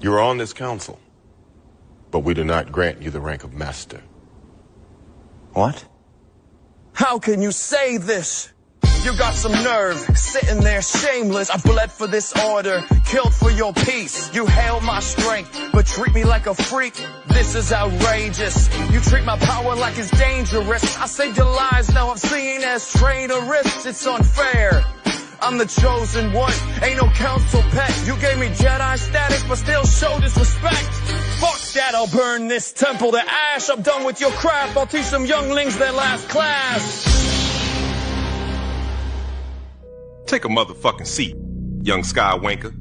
You are on this council, but we do not grant you the rank of master. What? How can you say this? You got some nerve, sitting there shameless. I bled for this order, killed for your peace. You hail my strength, but treat me like a freak. This is outrageous. You treat my power like it's dangerous. I saved your lives, now I'm seen as traitorous. It's unfair. I'm the chosen one, ain't no council pet. You gave me Jedi status, but still show disrespect. Fuck that, I'll burn this temple to ash. I'm done with your crap, I'll teach some younglings their last class. Take a motherfucking seat, young skywanker.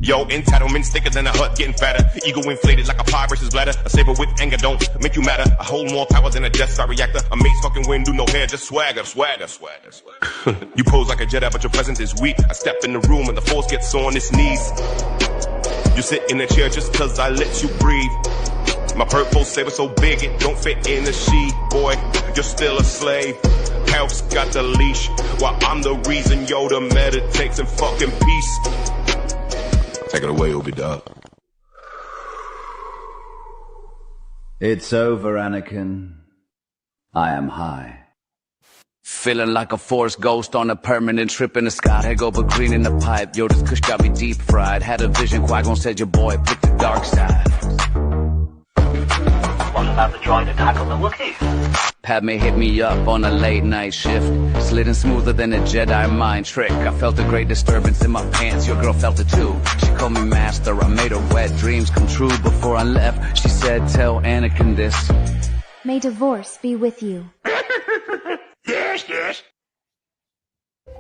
Yo, entitlement thicker than a hut, getting fatter. Ego inflated like a pie versus bladder. A saber with anger don't make you matter. I hold more power than a Death Star reactor. A mace fucking win, do no hair, just swagger. You pose like a Jedi, but your presence is weak. I step in the room and the force gets on its knees. You sit in a chair just cause I let you breathe. My purple saber so big it don't fit in the sheath. Boy, you're still a slave. Health's got the leash, while I'm the reason Yoda meditates in fucking peace. Take it away, Obi-Dub. It's over, Anakin. I am high. Feeling like a force ghost on a permanent trip in the sky. Head go but green in the pipe. Yo, this kush got me deep fried. Had a vision, Qui-Gon said your boy picked the dark side. What about the droid to tackle the Wookiees? Padme hit me up on a late night shift. Sliding smoother than a Jedi mind trick. I felt a great disturbance in my pants. Your girl felt it too. She called me master. I made her wet dreams come true. Before I left, she said, tell Anakin this. May divorce be with you. Yes.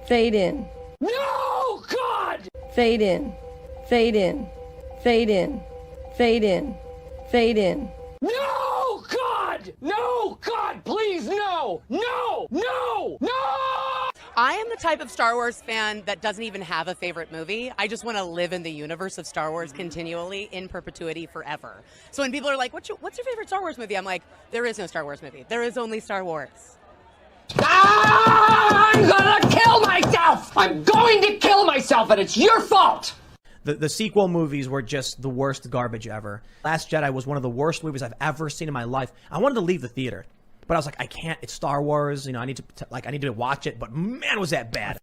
Fade in. No, God! Fade in. Fade in. Fade in. Fade in. Fade in. No, God! No, God, please, no! No! No! No! I am the type of Star Wars fan that doesn't even have a favorite movie. I just want to live in the universe of Star Wars continually, in perpetuity, forever. So when people are like, what's your favorite Star Wars movie? I'm like, there is no Star Wars movie. There is only Star Wars. Ah, I'm gonna kill myself! I'm going to kill myself, and it's your fault! The sequel movies were just the worst garbage ever. Last Jedi was one of the worst movies I've ever seen in my life. I wanted to leave the theater, but I was like, I can't. It's Star Wars. You know, I need to watch it. But man, was that bad.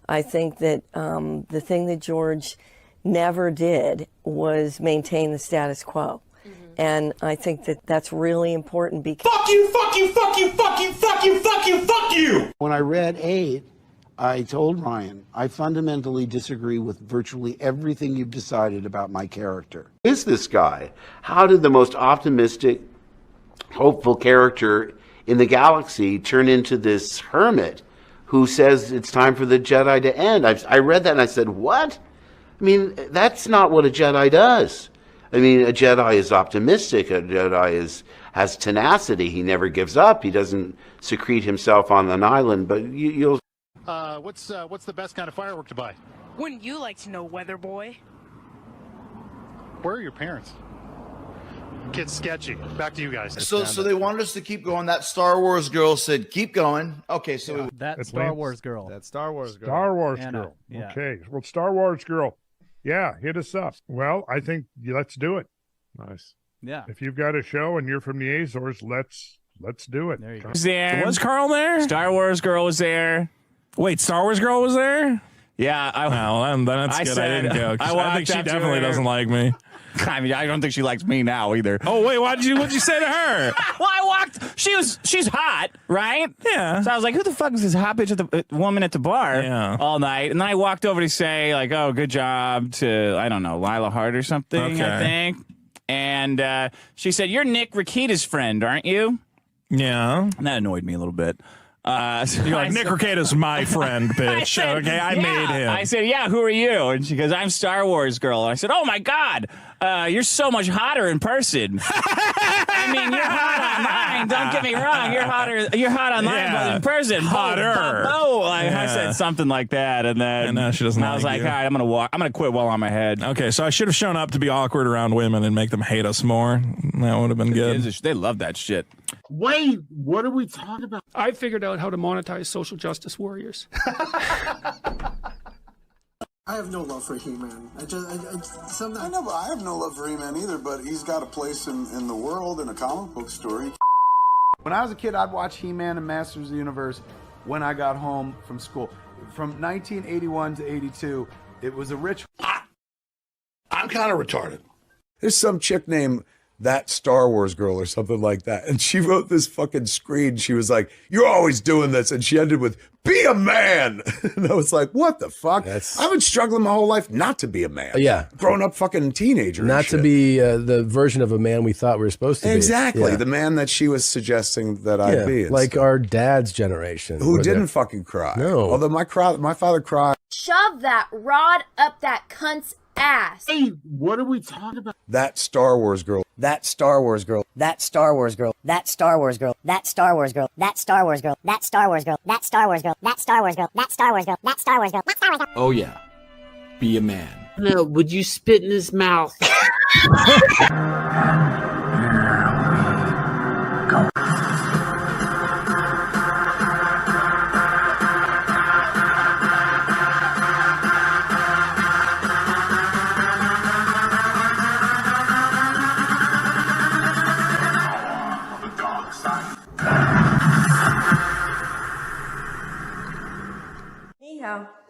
I think that the thing that George never did was maintain the status quo. And I think that that's really important because... Fuck you, fuck you, fuck you, fuck you, fuck you, fuck you, fuck you! When I read 8, I told Ryan, I fundamentally disagree with virtually everything you've decided about my character. Who is this guy? How did the most optimistic, hopeful character in the galaxy turn into this hermit who says it's time for the Jedi to end? I read that and I said, what? I mean, that's not what a Jedi does. I mean, a Jedi is optimistic. A Jedi has tenacity. He never gives up. He doesn't secrete himself on an island. But you'll. What's the best kind of firework to buy? Wouldn't you like to know, Weather Boy? Where are your parents? Kid's sketchy. Back to you guys. So they wanted us to keep going. That Star Wars girl said, keep going. Okay, so that Star Wars girl. That Star Wars girl. Star Wars Anna. girl. Yeah. Okay. Well, Star Wars girl. Yeah, hit us up. Well, I think let's do it. Nice. Yeah. If you've got a show and you're from the Azores, let's do it. There you go. There. Was Carl there? Star Wars girl was there. Wait, Star Wars girl was there? Yeah. Well, then that's good. I didn't go. I think she definitely doesn't like me. I mean, I don't think she likes me now either. Oh wait, what'd you say to her? Well, I walked. She's hot, right? Yeah. So I was like, who the fuck is this hot bitch at the woman at the bar all night? And then I walked over to say like, oh, good job to I don't know Lila Hart or something. Okay. I think. And she said, "You're Nick Rakita's friend, aren't you?" Yeah. And that annoyed me a little bit. So you're like, Nick Rakita's my friend, bitch. Okay, I made him. I said, yeah, who are you? And she goes, I'm Star Wars girl. And I said, oh my God, you're so much hotter in person. I mean, you're hot online. Don't get me wrong. You're hot online, but in person, hotter. I said something like that, and then she doesn't. I was like, all right, I'm gonna quit while on my head. Okay, so I should have shown up to be awkward around women and make them hate us more. That would have been good. They love that shit. Wait, what are we talking about? I figured out how to monetize social justice warriors. I have no love for He-Man. I know, but I have no love for He-Man either, but he's got a place in the world in a comic book story. When I was a kid, I'd watch He-Man and Masters of the Universe when I got home from school. From 1981 to 82, it was a rich... I'm kind of retarded. There's some chick named That Star Wars Girl or something like that. And she wrote this fucking screen. She was like, "You're always doing this." And she ended with, "Be a man." And I was like, what the fuck? I've been struggling my whole life not to be a man. Yeah. Grown up fucking teenager. Not to be the version of a man we thought we were supposed to be. Exactly. Yeah. The man that she was suggesting that I'd be. Like our dad's generation. Who didn't fucking cry. No. Although my father cried. Shove that rod up that cunt's ass. Hey, what are we talking about? That Star Wars girl. That Star Wars girl. That Star Wars girl. That Star Wars girl. That Star Wars girl. That Star Wars girl. That Star Wars girl. That Star Wars girl. That Star Wars girl. That Star Wars girl. That Star Wars girl. That Star Wars girl. Oh yeah. Be a man. No, would you spit in his mouth?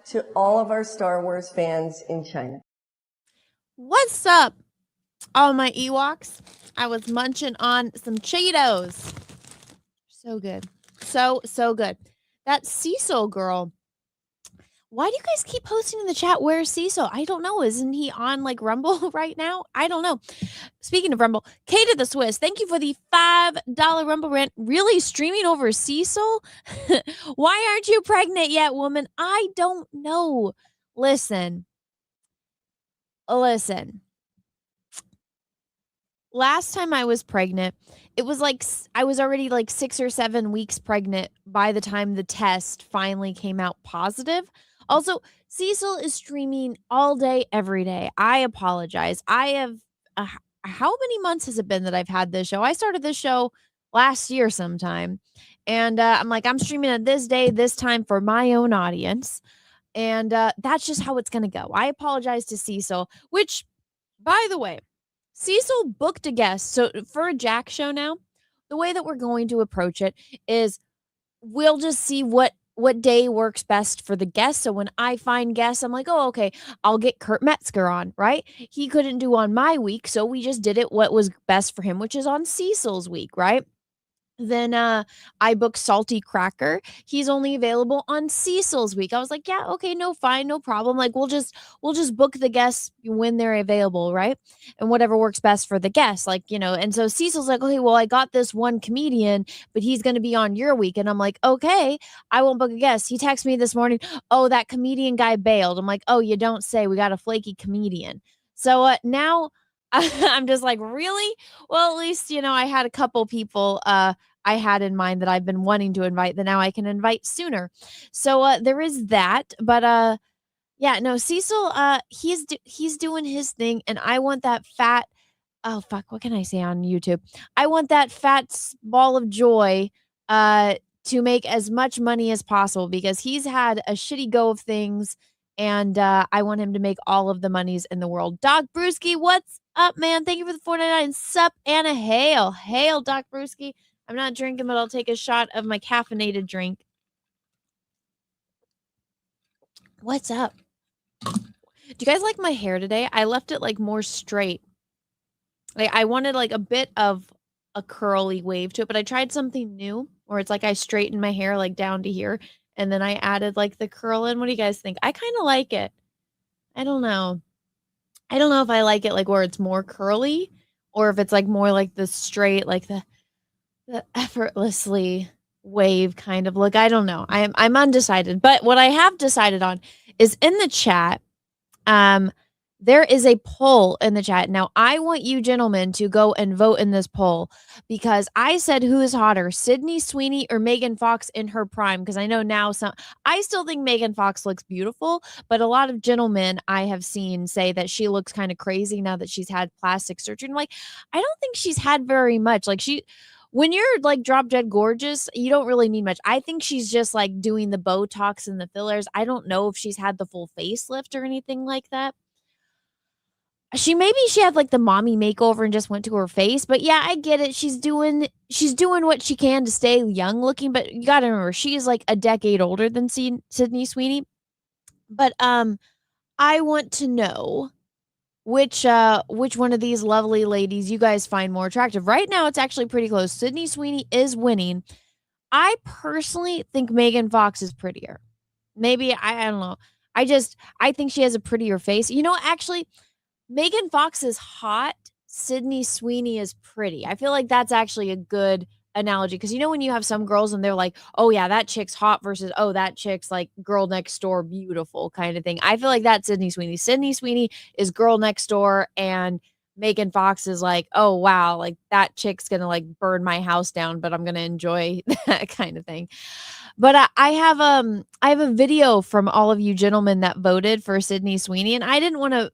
To all of our Star Wars fans in China. What's up, all my Ewoks? I was munching on some Cheetos. So good. So good. That Cecil girl. Why do you guys keep posting in the chat, where's Cecil? I don't know. Isn't he on like Rumble right now? I don't know. Speaking of Rumble, Kate of the Swiss, thank you for the $5 Rumble rant. Really streaming over Cecil? Why aren't you pregnant yet, woman? I don't know. Listen. Last time I was pregnant, it was like I was already like 6 or 7 weeks pregnant by the time the test finally came out positive. Also, Cecil is streaming all day, every day. I apologize. I have, how many months has it been that I've had this show? I started this show last year sometime. And I'm like, I'm streaming at this day, this time for my own audience. And that's just how it's going to go. I apologize to Cecil, which, by the way, Cecil booked a guest. So for a Jack show now, the way that we're going to approach it is we'll just see what day works best for the guest. So when I find guests, I'm like, oh, okay, I'll get Kurt Metzger on, right? He couldn't do on my week, so we just did it what was best for him, which is on Cecil's week, right? Then I booked Salty Cracker. He's only available on Cecil's week. I was like, yeah, okay, no, fine, no problem. Like we'll just book the guests when they're available, right? And whatever works best for the guests, like, you know. And so Cecil's like, okay, well, I got this one comedian, but he's going to be on your week. And I'm like, okay, I won't book a guest. He texted me this morning, oh, that comedian guy bailed. I'm like, oh, you don't say. We got a flaky comedian. So now I'm just like, really? Well, at least, you know, I had a couple people I had in mind that I've been wanting to invite that now I can invite sooner. So there is that. But yeah, no, Cecil, he's doing his thing, and I want that fat, oh fuck, what can I say on YouTube? I want that fat ball of joy to make as much money as possible, because he's had a shitty go of things, and I want him to make all of the monies in the world. Doc Brewski, what's up, man? Thank you for the 4.99. Sup, Anna Hail, Doc Brewski. I'm not drinking, but I'll take a shot of my caffeinated drink. What's up? Do you guys like my hair today? I left it like more straight. Like I wanted like a bit of a curly wave to it, but I tried something new where it's like I straightened my hair like down to here, and then I added like the curl in. What do you guys think? I kind of like it. I don't know. I don't know if I like it like where it's more curly, or if it's like more like the straight, like the effortlessly wave kind of look. I don't know. I'm undecided. But what I have decided on is in the chat, there is a poll in the chat. Now, I want you gentlemen to go and vote in this poll, because I said, who is hotter, Sydney Sweeney or Megan Fox in her prime? Because I know now I still think Megan Fox looks beautiful, but a lot of gentlemen I have seen say that she looks kind of crazy now that she's had plastic surgery. And like, I don't think she's had very much. Like when you're like drop dead gorgeous, you don't really need much. I think she's just like doing the Botox and the fillers. I don't know if she's had the full facelift or anything like that. Maybe she had like the mommy makeover and just went to her face, but yeah, I get it. She's doing what she can to stay young looking, but you got to remember she is like a decade older than Sydney Sweeney. But I want to know which one of these lovely ladies you guys find more attractive. Right now it's actually pretty close. Sydney Sweeney is winning. I personally think Megan Fox is prettier. Maybe I don't know. I think she has a prettier face. You know, actually Megan Fox is hot. Sydney Sweeney is pretty. I feel like that's actually a good analogy because you know when you have some girls and they're like, oh yeah, that chick's hot versus oh that chick's like girl next door beautiful kind of thing. I feel like that's Sydney Sweeney. Sydney Sweeney is girl next door and Megan Fox is like, oh wow, like that chick's gonna like burn my house down, but I'm gonna enjoy that kind of thing. But I have a video from all of you gentlemen that voted for Sydney Sweeney, and I didn't want to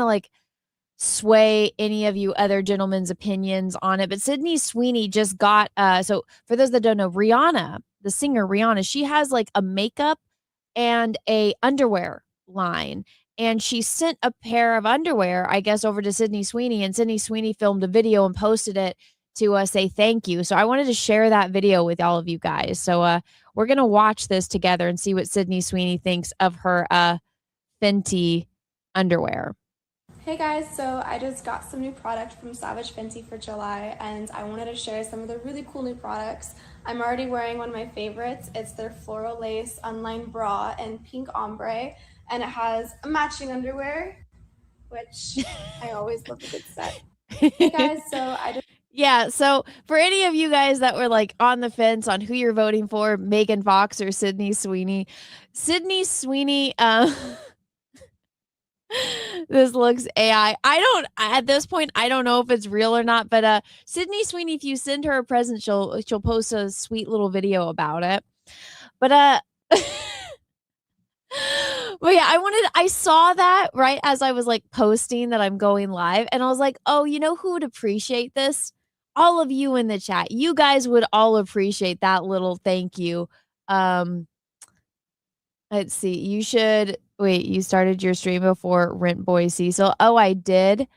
like sway any of you other gentlemen's opinions on it. But Sydney Sweeney just got so for those that don't know, Rihanna, the singer Rihanna, she has like a makeup and a underwear line. And she sent a pair of underwear, I guess, over to Sydney Sweeney, and Sydney Sweeney filmed a video and posted it to say thank you. So I wanted to share that video with all of you guys. So we're going to watch this together and see what Sydney Sweeney thinks of her Fenty underwear. Hey guys, so I just got some new product from Savage Fenty for July and I wanted to share some of the really cool new products. I'm already wearing one of my favorites. It's their floral lace unlined bra in pink ombre and it has a matching underwear, which I always love a good set. Hey guys, so Yeah, so for any of you guys that were like on the fence on who you're voting for, Megan Fox or Sydney Sweeney, this looks AI. At this point, I don't know if it's real or not, but Sydney Sweeney, if you send her a present, she'll post a sweet little video about it. But but yeah, I saw that right as I was like posting that I'm going live, and I was like, oh, you know who would appreciate this? All of you in the chat. You guys would all appreciate that little thank you. Let's see. You started your stream before Rent Boy Cecil. Oh, I did.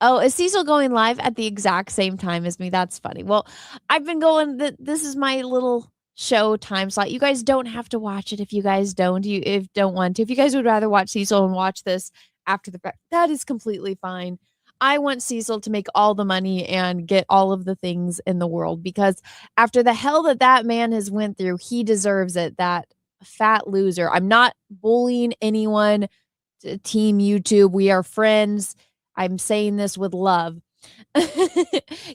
Oh, is Cecil going live at the exact same time as me? That's funny. Well, I've been going, this is my little show time slot. You guys don't have to watch it if you guys don't want to. If you guys would rather watch Cecil and watch this after the fact, that is completely fine. I want Cecil to make all the money and get all of the things in the world because after the hell that man has went through, he deserves it. That fat loser. I'm not bullying anyone. Team YouTube, we are friends. I'm saying this with love.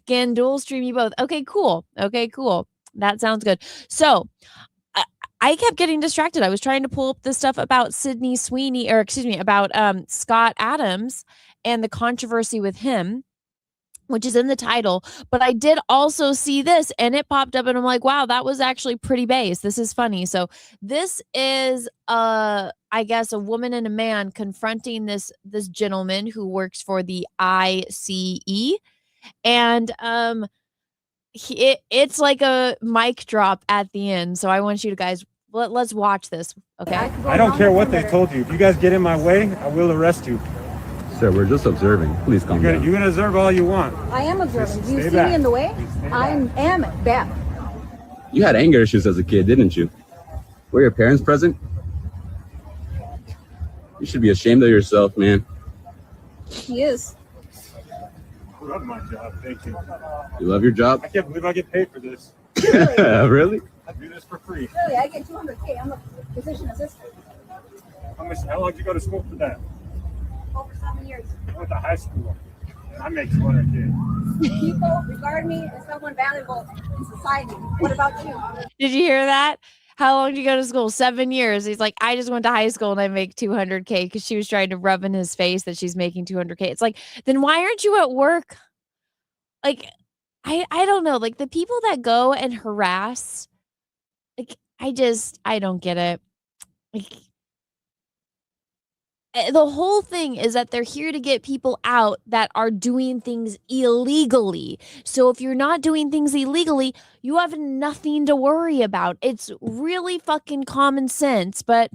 Can dual stream you both? Okay, cool. That sounds good. So I kept getting distracted. I was trying to pull up the stuff about Sydney Sweeney, or excuse me, about Scott Adams and the controversy with him, which is in the title. But I did also see this and it popped up and I'm like, wow, that was actually pretty base. This is funny. So this is, I guess, a woman and a man confronting this gentleman who works for the ICE. And it's like a mic drop at the end. So I want you to guys, let's watch this. Okay. I don't care what they told you. If you guys get in my way, I will arrest you. Sir, we're just observing. Please calm down. You can observe all you want. I am observing. Do you see back. me in the way? I am back. You had anger issues as a kid, didn't you? Were your parents present? You should be ashamed of yourself, man. He is. I love my job. Thank you. You love your job? I can't believe I get paid for this. Really? I do this for free. Really, I get $200K. I'm a physician assistant. How long did you go to school for that? Over 7 years. I went to high school. And I make $200K. People regard me as someone valuable in society. What about you? Did you hear that? How long did you go to school? 7 years. He's like, I just went to high school and I make $200K because she was trying to rub in his face that she's making $200K. It's like, then why aren't you at work? Like, I don't know. Like the people that go and harass, like, I don't get it. Like, The whole thing is that they're here to get people out that are doing things illegally. So if you're not doing things illegally, you have nothing to worry about. It's really fucking common sense, but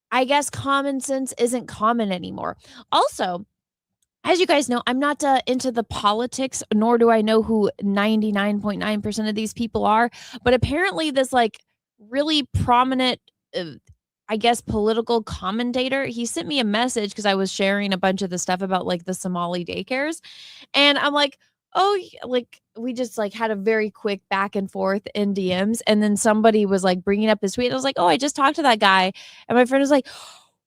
I guess common sense isn't common anymore. Also, as you guys know, I'm not into the politics, nor do I know who 99.9% of these people are. But apparently, this like really prominent, I guess, political commentator, he sent me a message because I was sharing a bunch of the stuff about like the Somali daycares, and I'm like, oh, like we just like had a very quick back and forth in DMs, and then somebody was like bringing up his tweet. And I was like, oh, I just talked to that guy, and my friend was like,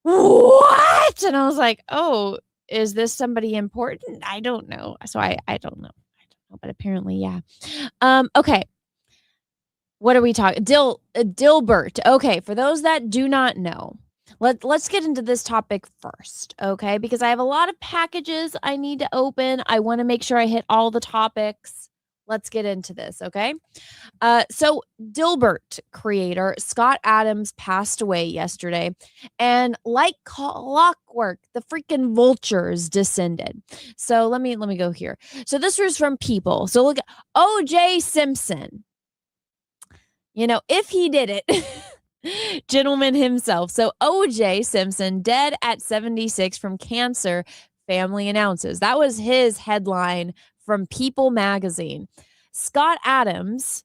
what? And I was like, oh, is this somebody important? I don't know. So I don't know. But apparently, yeah. Okay. What are we talking? Dilbert. Okay, for those that do not know, let's get into this topic first, okay? Because I have a lot of packages I need to open. I want to make sure I hit all the topics. Let's get into this, okay? So Dilbert creator Scott Adams passed away yesterday, and like clockwork, the freaking vultures descended. So let me go here. So this was from People. So look at O.J. Simpson. You know, if he did it, gentleman himself. So O.J. Simpson, dead at 76 from cancer, family announces. That was his headline from People magazine. Scott Adams,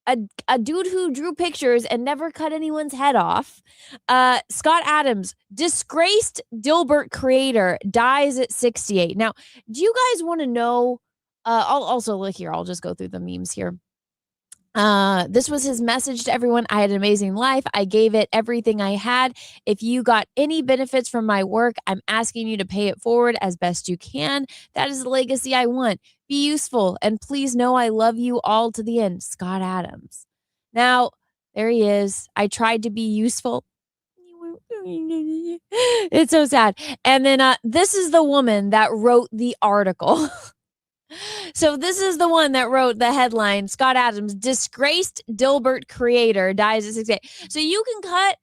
a dude who drew pictures and never cut anyone's head off. Scott Adams, disgraced Dilbert creator, dies at 68. Now, do you guys want to know? I'll also look here. I'll just go through the memes here. This was his message to everyone. I had an amazing life. I gave it everything I had. If you got any benefits from my work, I'm asking you to pay it forward as best you can. That is the legacy I want. Be useful, and please know I love you all to the end. Scott Adams. Now, there he is. I tried to be useful. It's so sad. And then this is the woman that wrote the article. So this is the one that wrote the headline, Scott Adams, disgraced Dilbert creator, dies at 68. So you can cut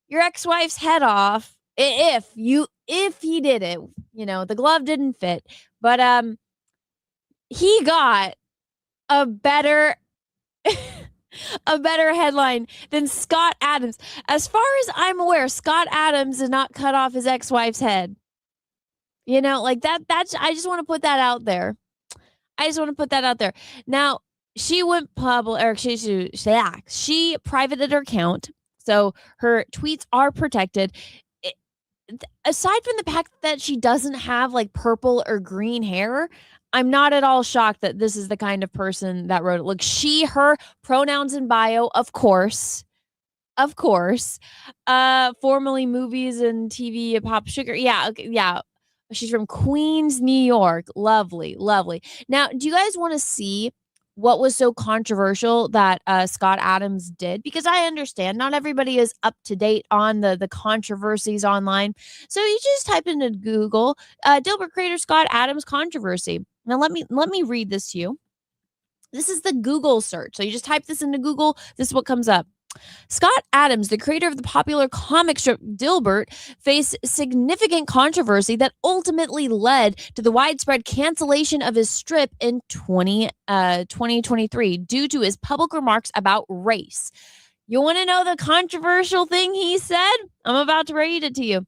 your ex-wife's head off if he did it. You know, the glove didn't fit, but he got a better headline than Scott Adams. As far as I'm aware, Scott Adams did not cut off his ex-wife's head. You know, like that's I just want to put that out there. Now, she went public, or she privated her account, so her tweets are protected. Aside from the fact that she doesn't have like purple or green hair, I'm not at all shocked that this is the kind of person that wrote it. Look, her pronouns in bio, of course. Formerly movies and TV, Pop Sugar. Yeah, okay, yeah. She's from Queens, New York. Lovely, lovely. Now, do you guys want to see what was so controversial that Scott Adams did? Because I understand not everybody is up to date on the controversies online. So you just type into Google, Dilbert creator Scott Adams controversy. Now, let me read this to you. This is the Google search. So you just type this into Google. This is what comes up. Scott Adams, the creator of the popular comic strip Dilbert, faced significant controversy that ultimately led to the widespread cancellation of his strip in 2023 due to his public remarks about race. You want to know the controversial thing he said? I'm about to read it to you.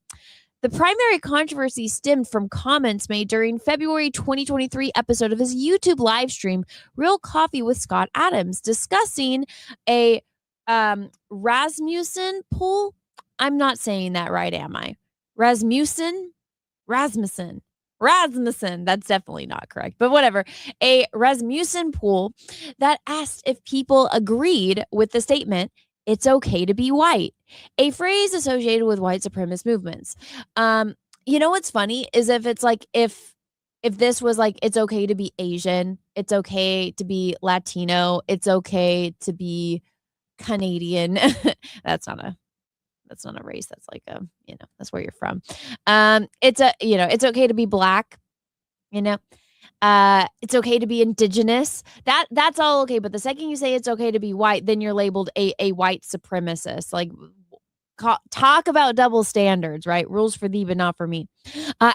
The primary controversy stemmed from comments made during February 2023 episode of his YouTube live stream, Real Coffee with Scott Adams, discussing a Rasmussen pool. I'm not saying that right, am I? Rasmussen. That's definitely not correct, but whatever. A Rasmussen pool that asked if people agreed with the statement, "It's okay to be white," a phrase associated with white supremacist movements. You know what's funny is if it's like if this was like, it's okay to be Asian, it's okay to be Latino, it's okay to be Canadian. That's not a race. That's like that's where you're from. It's okay to be black, it's okay to be indigenous. That's all okay. But the second you say it's okay to be white, then you're labeled a white supremacist. Like, talk about double standards, right? Rules for thee, but not for me.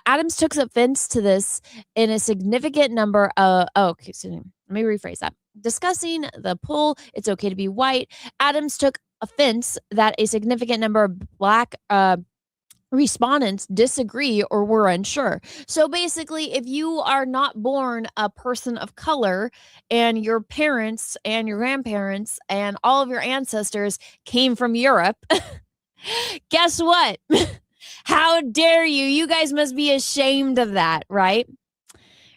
Adams took offense to this in a significant number of. Okay, so let me rephrase that. Discussing the poll, it's okay to be white. Adams took offense that a significant number of Black respondents disagree or were unsure. So basically, if you are not born a person of color and your parents and your grandparents and all of your ancestors came from Europe, guess what? How dare you? You guys must be ashamed of that, right?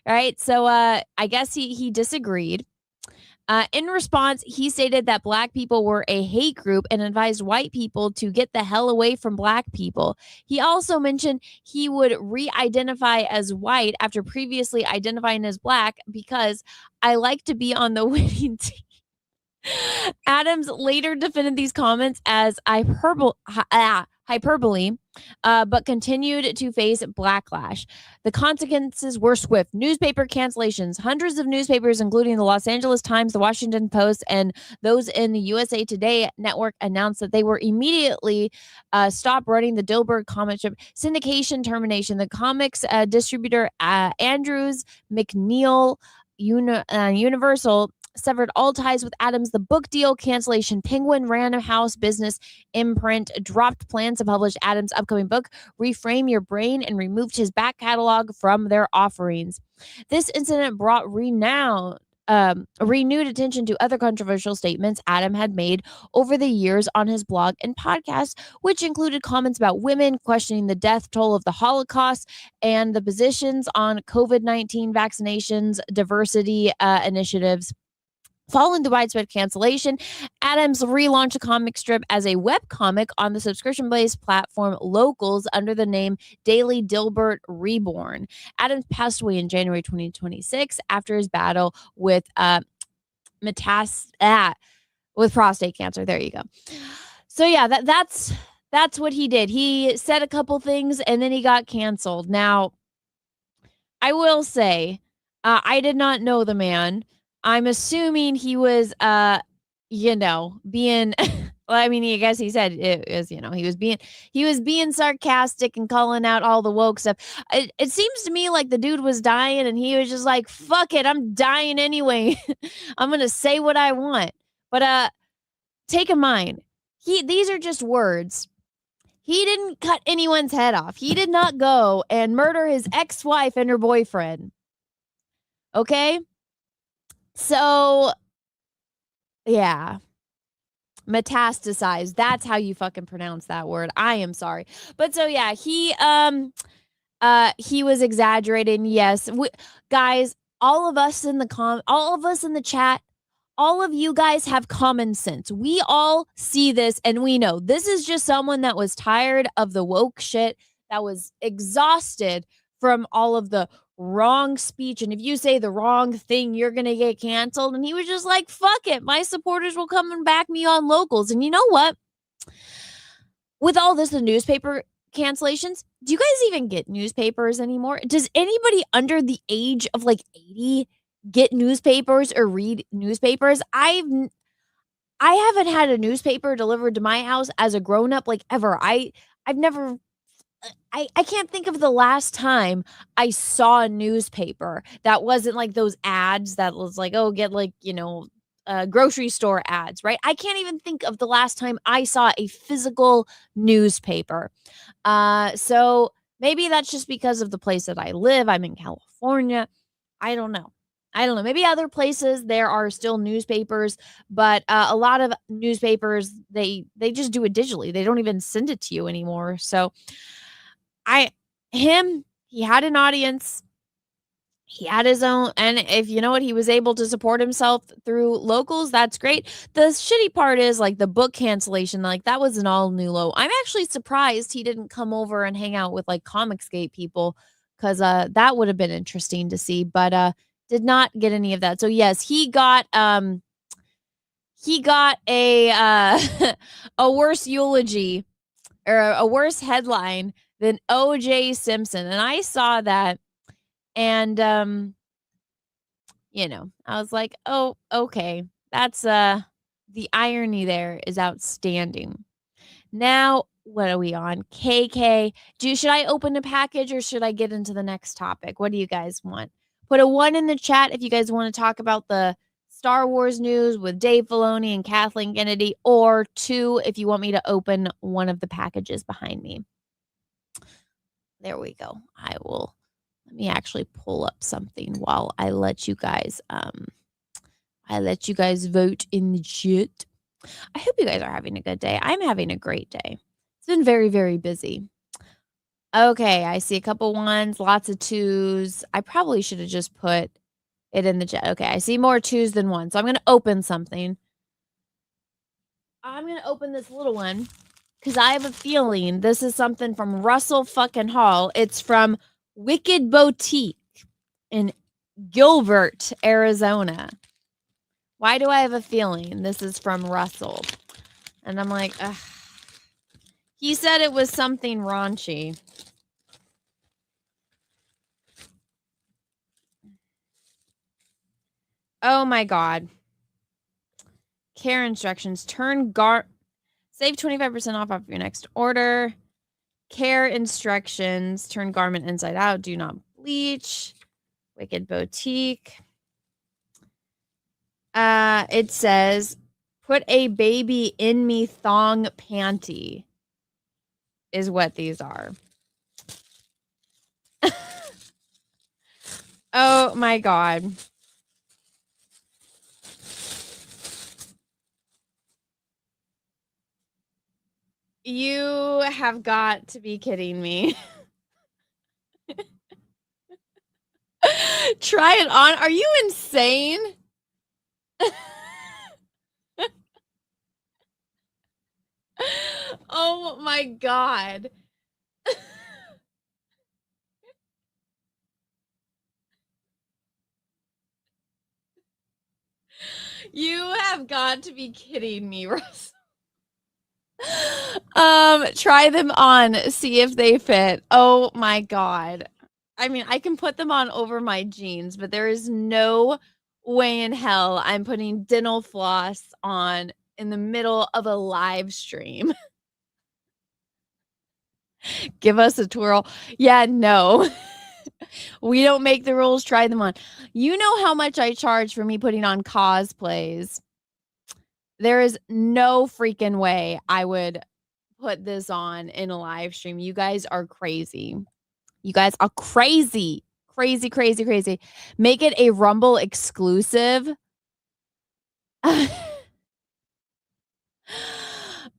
Right. So I guess he disagreed. In response, he stated that Black people were a hate group and advised white people to get the hell away from Black people. He also mentioned he would re-identify as white after previously identifying as Black because I like to be on the winning team. Adams later defended these comments as hyperbole, but continued to face backlash. The consequences were swift. Newspaper cancellations. Hundreds of newspapers, including the Los Angeles Times, the Washington Post, and those in the USA Today network, announced that they were immediately stop running the Dilbert comic strip. Syndication termination. The comics distributor Andrews McNeil Universal severed all ties with Adams. The book deal cancellation. Penguin Random House Business Imprint dropped plans to publish Adams' upcoming book, Reframe Your Brain, and removed his back catalog from their offerings. This incident brought renewed attention to other controversial statements Adam had made over the years on his blog and podcast, which included comments about women, questioning the death toll of the Holocaust, and the positions on COVID-19 vaccinations, diversity initiatives. Following the widespread cancellation, Adams relaunched a comic strip as a webcomic on the subscription-based platform Locals under the name Daily Dilbert Reborn. Adams passed away in January 2026 after his battle with with prostate cancer. There you go. So yeah, that's what he did. He said a couple things and then he got canceled. Now, I will say, I did not know the man. I'm assuming he was, being, well, I mean, I guess he said it was, he was being sarcastic and calling out all the woke stuff. It seems to me like the dude was dying and he was just like, fuck it, I'm dying anyway. I'm going to say what I want. But, take in mind, these are just words. He didn't cut anyone's head off. He did not go and murder his ex-wife and her boyfriend. Okay? So, yeah. Metastasized. That's how you fucking pronounce that word. I am sorry. But so, yeah, he was exaggerating. Yes. Guys, all of us in the chat, all of you guys have common sense. We all see this and we know this is just someone that was tired of the woke shit, that was exhausted from all of the wrong speech. And if you say the wrong thing, you're going to get canceled. And he was just like, fuck it. My supporters will come and back me on Locals. And you know what? With all this, the newspaper cancellations, do you guys even get newspapers anymore? Does anybody under the age of like 80 get newspapers or read newspapers? I haven't had a newspaper delivered to my house as a grown-up like ever. I've never I can't think of the last time I saw a newspaper that wasn't like those ads that was like, oh, get like, grocery store ads, right? I can't even think of the last time I saw a physical newspaper. So maybe that's just because of the place that I live. I'm in California. I don't know. Maybe other places there are still newspapers, but a lot of newspapers, they just do it digitally. They don't even send it to you anymore. So he had an audience. He had his own, and if you know what, he was able to support himself through Locals. That's great. The shitty part is like the book cancellation, like that was an all new low. I'm actually surprised he didn't come over and hang out with like Comicsgate people, because that would have been interesting to see, but did not get any of that. So yes, he got a a worse eulogy or a worse headline than O.J. Simpson. And I saw that and, I was like, oh, okay. That's, the irony there is outstanding. Now, what are we on? KK. Should I open a package or should I get into the next topic? What do you guys want? Put a 1 in the chat if you guys want to talk about the Star Wars news with Dave Filoni and Kathleen Kennedy, or 2 if you want me to open one of the packages behind me. There we go. Let me actually pull up something while I let you guys vote in the chat. I hope you guys are having a good day. I'm having a great day. It's been very, very busy. Okay, I see a couple 1s, lots of 2s. I probably should have just put it in the chat. Okay, I see more 2s than 1s. So I'm going to open something. I'm going to open this little one because I have a feeling this is something from Russell fucking Hall. It's from Wicked Boutique in Gilbert, Arizona. Why do I have a feeling this is from Russell? And I'm like, ugh. He said it was something raunchy. Oh my God. Care instructions. Save 25% off your next order. Care instructions. Turn garment inside out. Do not bleach. Wicked Boutique. It says, put a baby in me thong panty is what these are. Oh my God. You have got to be kidding me. Try it on. Are you insane? Oh my God. You have got to be kidding me, Russ. Try them on, see if they fit. Oh my God. I mean, I can put them on over my jeans, but there is no way in hell I'm putting dental floss on in the middle of a live stream. Give us a twirl. Yeah, no. We don't make the rules. Try them on. You know how much I charge for me putting on cosplays. There is no freaking way I would put this on in a live stream. You guys are crazy. You guys are crazy. Crazy, crazy, crazy. Make it a Rumble exclusive.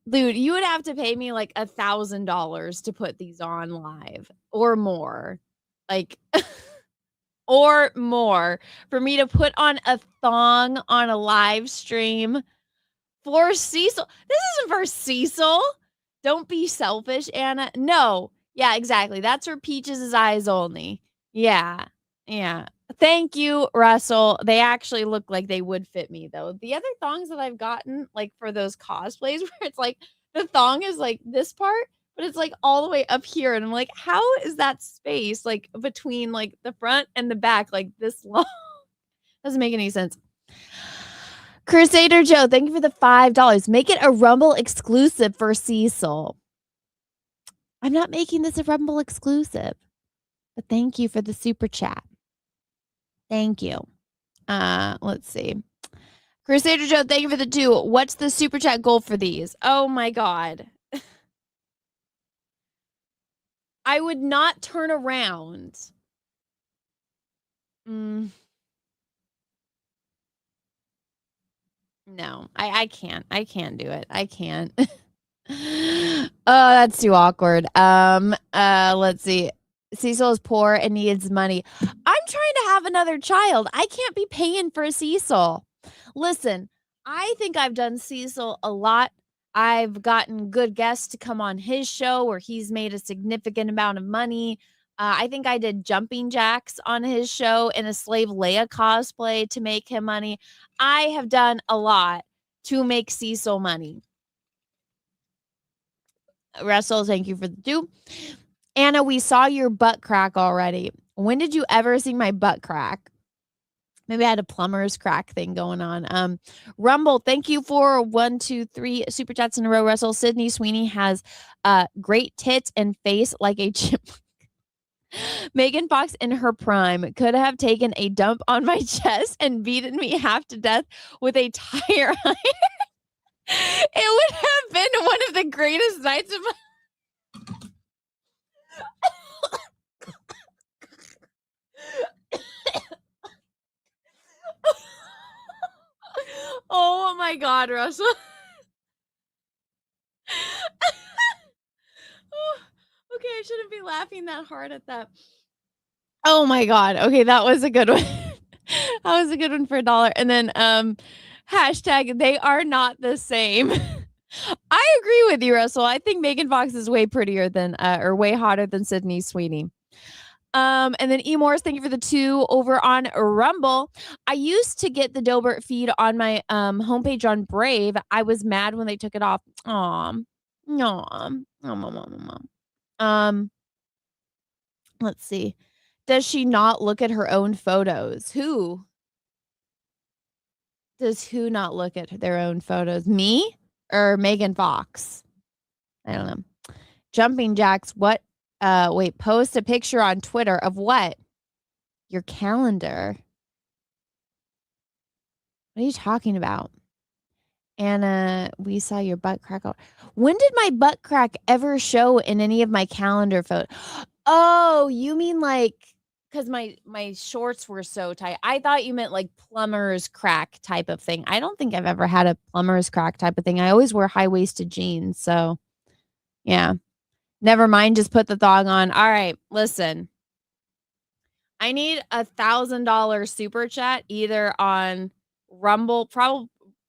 Dude, you would have to pay me like $1,000 to put these on live or more. Like, or more for me to put on a thong on a live stream for Cecil. This isn't for Cecil. Don't be selfish, Anna. No. Yeah, exactly. That's for Peaches' eyes only. Yeah. Yeah. Thank you, Russell. They actually look like they would fit me, though. The other thongs that I've gotten, like for those cosplays where it's like the thong is like this part, but it's like all the way up here. And I'm like, how is that space like between like the front and the back like this long? Doesn't make any sense. Crusader Joe, thank you for the $5. Make it a Rumble exclusive for Cecil. I'm not making this a Rumble exclusive, but thank you for the super chat. Thank you. Let's see. Crusader Joe, thank you for the 2. What's the super chat goal for these? Oh my God. I would not turn around. No, I can't. I can't do it. I can't. Oh, that's too awkward. Let's see. Cecil is poor and needs money. I'm trying to have another child. I can't be paying for Cecil. Listen, I think I've done Cecil a lot. I've gotten good guests to come on his show where he's made a significant amount of money. I think I did jumping jacks on his show in a Slave Leia cosplay to make him money. I have done a lot to make Cecil money. Russell, thank you for the 2. Anna, we saw your butt crack already. When did you ever see my butt crack? Maybe I had a plumber's crack thing going on. Rumble, thank you for 1, 2, 3 super chats in a row. Russell. Sydney Sweeney has great tits and face like a chipmunk. Megan Fox in her prime could have taken a dump on my chest and beaten me half to death with a tire iron. It would have been one of the greatest nights of my Oh my God, Russell. Okay, I shouldn't be laughing that hard at that. Oh my God. Okay, that was a good one. That was a good one for $1. And then hashtag they are not the same. I agree with you, Russell. I think Megan Fox is way prettier than or way hotter than Sydney Sweeney. And then E. Morris, thank you for the 2 over on Rumble. I used to get the Dilbert feed on my homepage on Brave. I was mad when they took it off. Let's see. Does she not look at her own photos? Who? Does who not look at their own photos? Me or Megan Fox? I don't know. Jumping Jacks, what? Wait, post a picture on Twitter of what? Your calendar. What are you talking about? Anna, we saw your butt crack. When did my butt crack ever show in any of my calendar photos? Oh, you mean like because my shorts were so tight. I thought you meant like plumber's crack type of thing. I don't think I've ever had a plumber's crack type of thing. I always wear high-waisted jeans. So, yeah. Never mind. Just put the thong on. All right. Listen. I need $1,000 super chat either on Rumble,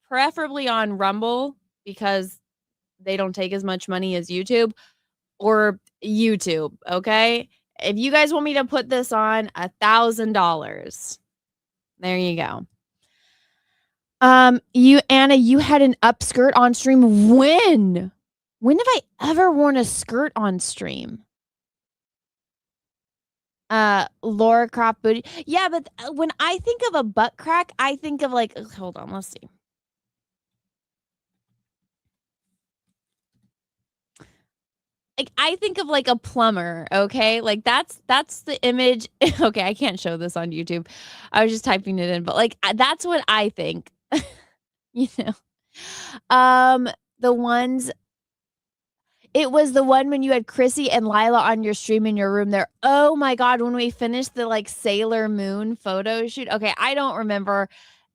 preferably on Rumble because they don't take as much money as YouTube, or YouTube. Okay. If you guys want me to put this on, $1,000. There you go. You, Anna, you had an upskirt on stream. When have I ever worn a skirt on stream? Laura crop booty. Yeah, but when I think of a butt crack, I think of like, hold on, let's see. Like I think of like a plumber, okay? Like that's the image. Okay, I can't show this on YouTube. I was just typing it in, but like that's what I think. You know. The ones it was the one when you had Chrissy and Lila on your stream in your room there. Oh my God, when we finished the like Sailor Moon photo shoot. Okay, I don't remember.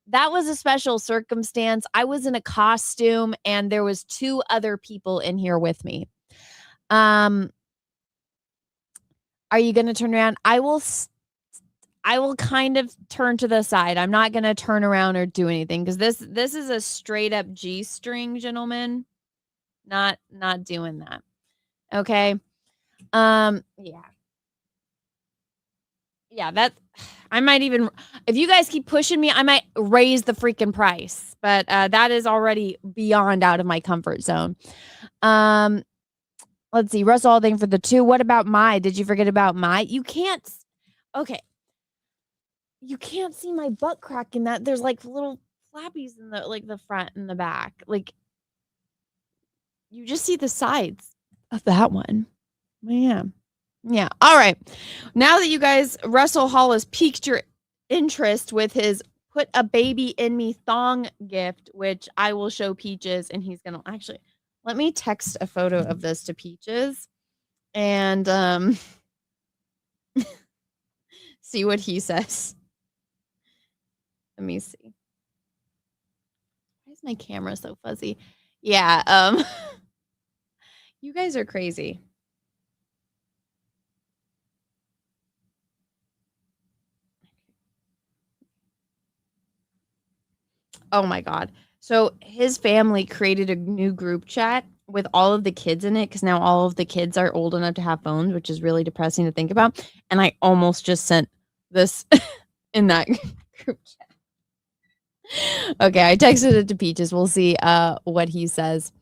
That was a special circumstance. I was in a costume and there was 2 other people in here with me. Are you going to turn around? I will kind of turn to the side. I'm not going to turn around or do anything because this is a straight up G-string, gentlemen. Not doing that. Okay. Yeah. Yeah, that I might even, if you guys keep pushing me, I might raise the freaking price. But that is already beyond out of my comfort zone. Let's see. Russell Alding for the 2. What about my? Did you forget about my? You can't. Okay. You can't see my butt crack in that. There's like little flappies in the like the front and the back. Like you just see the sides of that one. Yeah. Yeah. All right. Now that you guys, Russell Hall has piqued your interest with his put a baby in me thong gift, which I will show Peaches, and he's going to actually, let me text a photo of this to Peaches and see what he says. Let me see. Why is my camera so fuzzy? Yeah. You guys are crazy. Oh my God. So his family created a new group chat with all of the kids in it because now all of the kids are old enough to have phones, which is really depressing to think about. And I almost just sent this in that group chat. Okay, I texted it to Peaches. We'll see what he says.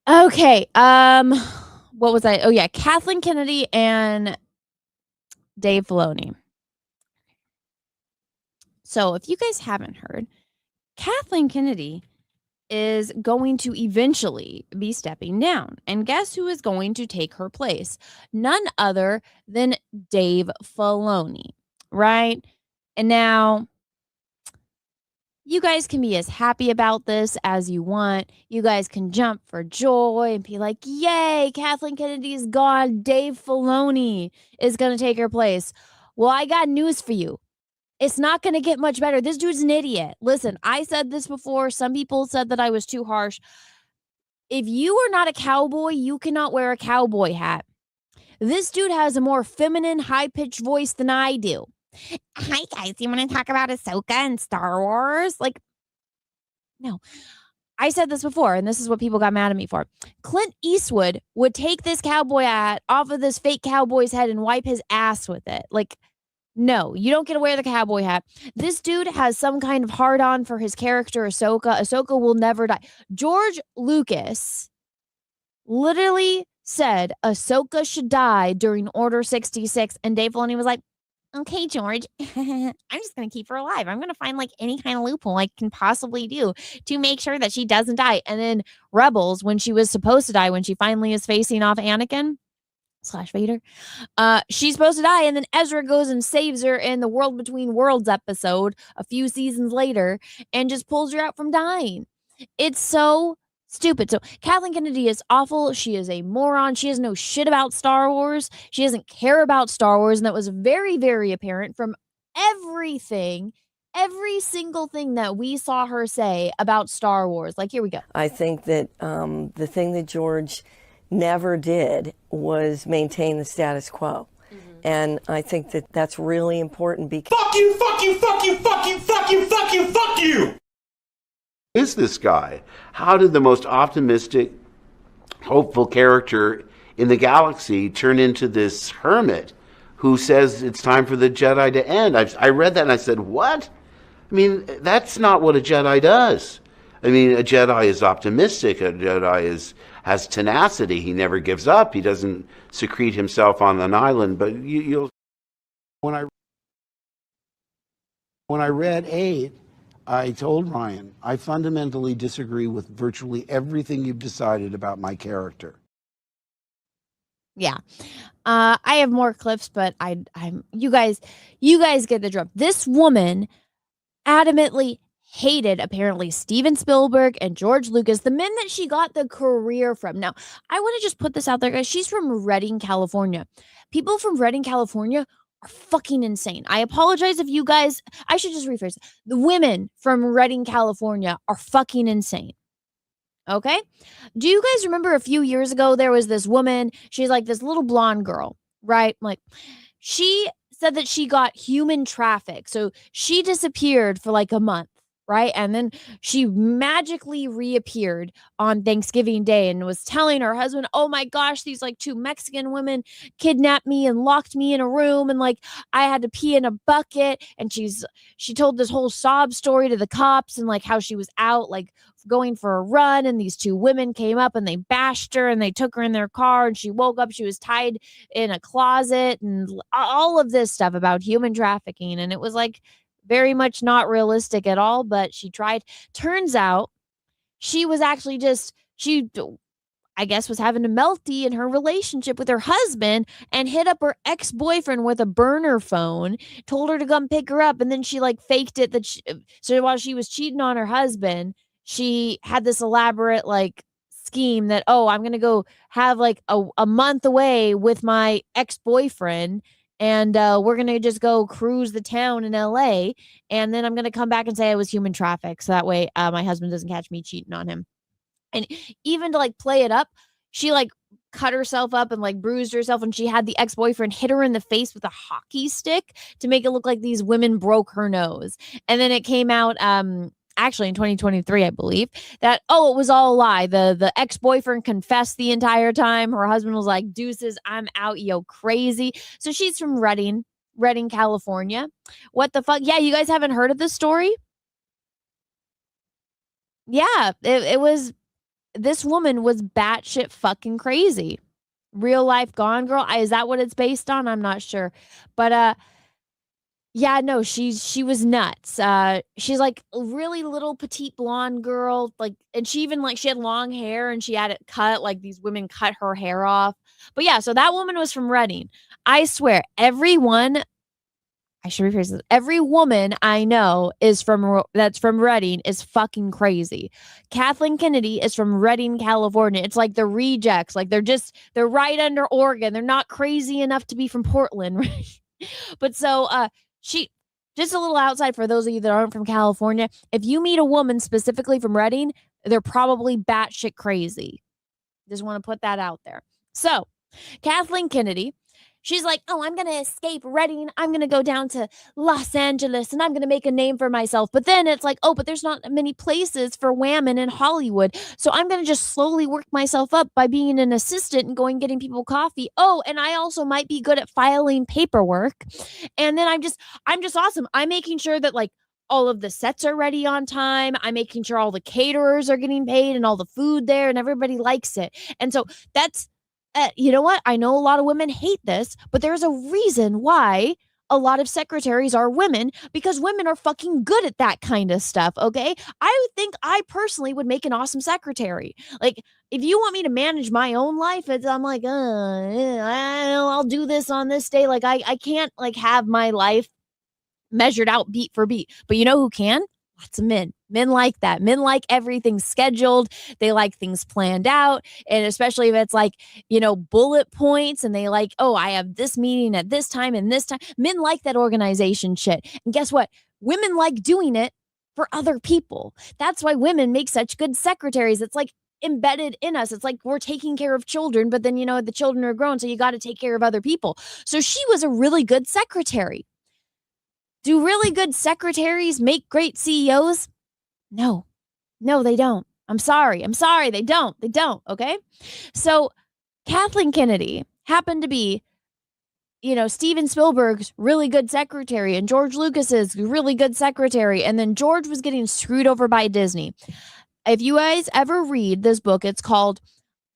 Okay. What was I? Oh yeah, Kathleen Kennedy and Dave Filoni. So if you guys haven't heard, Kathleen Kennedy is going to eventually be stepping down. And guess who is going to take her place? None other than Dave Filoni, right? And now you guys can be as happy about this as you want. You guys can jump for joy and be like, yay, Kathleen Kennedy is gone. Dave Filoni is going to take her place. Well, I got news for you. It's not going to get much better. This dude's an idiot. Listen, I said this before. Some people said that I was too harsh. If you are not a cowboy, you cannot wear a cowboy hat. This dude has a more feminine, high-pitched voice than I do. Hi, guys. You want to talk about Ahsoka and Star Wars? Like, no. I said this before, and this is what people got mad at me for. Clint Eastwood would take this cowboy hat off of this fake cowboy's head and wipe his ass with it. Like, no, you don't get to wear the cowboy hat. This dude has some kind of hard-on for his character, Ahsoka. Ahsoka will never die. George Lucas literally said Ahsoka should die during Order 66, and Dave Filoni was like, okay, George, I'm just going to keep her alive. I'm going to find like any kind of loophole I can possibly do to make sure that she doesn't die. And then Rebels, when she was supposed to die, when she finally is facing off Anakin / Vader, she's supposed to die, and then Ezra goes and saves her in the World Between Worlds episode a few seasons later and just pulls her out from dying. It's so stupid. So Kathleen Kennedy is awful. She is a moron. She has no shit about Star Wars. She doesn't care about Star Wars, and that was very, very apparent from everything, every single thing that we saw her say about Star Wars. Like, here we go. I think that the thing that George never did was maintain the status quo. And I think that that's really important because... Fuck you, fuck you, fuck you, fuck you, fuck you, fuck you, fuck you! Is this guy? How did the most optimistic, hopeful character in the galaxy turn into this hermit who says it's time for the Jedi to end? I read that and I said, what? I mean, that's not what a Jedi does. I mean, a Jedi is optimistic. A Jedi has tenacity. He never gives up. He doesn't secrete himself on an island. But you'll... When I read 8, I told Ryan, I fundamentally disagree with virtually everything you've decided about my character. Yeah. I have more clips, but you guys get the drift. This woman adamantly hated, apparently, Steven Spielberg and George Lucas, the men that she got the career from. Now, I want to just put this out there, guys. She's from Redding, California. People from Redding, California are fucking insane. I apologize if you guys, I should just rephrase it. The women from Redding, California are fucking insane. Okay? Do you guys remember a few years ago, there was this woman, she's like this little blonde girl, right? Like, she said that she got human trafficked. So she disappeared for like a month, right? And then she magically reappeared on Thanksgiving Day and was telling her husband, oh my gosh, these like 2 Mexican women kidnapped me and locked me in a room, and like I had to pee in a bucket. And she told this whole sob story to the cops, and like how she was out like going for a run, and these 2 women came up and they bashed her and they took her in their car, and she woke up, she was tied in a closet, and all of this stuff about human trafficking. And it was like very much not realistic at all, but she tried. Turns out she was actually I guess was having a melty in her relationship with her husband and hit up her ex-boyfriend with a burner phone, told her to come pick her up. And then she like faked it so while she was cheating on her husband, she had this elaborate like scheme that, oh, I'm going to go have like a month away with my ex-boyfriend, and we're going to just go cruise the town in LA. And then I'm going to come back and say I was human trafficked. So that way my husband doesn't catch me cheating on him. And even to like play it up, she like cut herself up and like bruised herself. And she had the ex-boyfriend hit her in the face with a hockey stick to make it look like these women broke her nose. And then it came out, actually in 2023, I believe, that, oh, it was all a lie. The ex-boyfriend confessed the entire time. Her husband was like, deuces, I'm out, yo, crazy. So she's from Redding, California. What the fuck? Yeah, you guys haven't heard of this story? Yeah, it was, this woman was batshit fucking crazy. Real life Gone Girl. Is that what it's based on? I'm not sure. But Yeah, no, she was nuts. She's like a really little petite blonde girl, like, and she even like she had long hair and she had it cut, like these women cut her hair off. But yeah, so that woman was from Reading. I swear, I should rephrase this. Every woman I know that's from Reading is fucking crazy. Kathleen Kennedy is from Reading, California. It's like the rejects. Like they're right under Oregon. They're not crazy enough to be from Portland, right? But so she just a little outside for those of you that aren't from California. If you meet a woman specifically from Reading, they're probably batshit crazy. Just want to put that out there. So Kathleen Kennedy, she's like, oh, I'm going to escape Reading. I'm going to go down to Los Angeles and I'm going to make a name for myself. But then it's like, oh, but there's not many places for women in Hollywood. So I'm going to just slowly work myself up by being an assistant and getting people coffee. Oh, and I also might be good at filing paperwork. And then I'm just awesome. I'm making sure that like all of the sets are ready on time. I'm making sure all the caterers are getting paid and all the food there and everybody likes it. And so that's, you know what? I know a lot of women hate this, but there's a reason why a lot of secretaries are women, because women are fucking good at that kind of stuff, okay? I would think I personally would make an awesome secretary. Like, if you want me to manage my own life, I'm like, I'll do this on this day. Like, I can't, like, have my life measured out beat for beat. But you know who can? Lots of men. Men like that. Men like everything scheduled. They like things planned out. And especially if it's like, you know, bullet points and they like, oh, I have this meeting at this time and this time. Men like that organization shit. And guess what? Women like doing it for other people. That's why women make such good secretaries. It's like embedded in us. It's like we're taking care of children, but then, you know, the children are grown. So you got to take care of other people. So she was a really good secretary. Do really good secretaries make great CEOs? No, they don't. I'm sorry. They don't. Okay. So Kathleen Kennedy happened to be, you know, Steven Spielberg's really good secretary and George Lucas's really good secretary. And then George was getting screwed over by Disney. If you guys ever read this book, it's called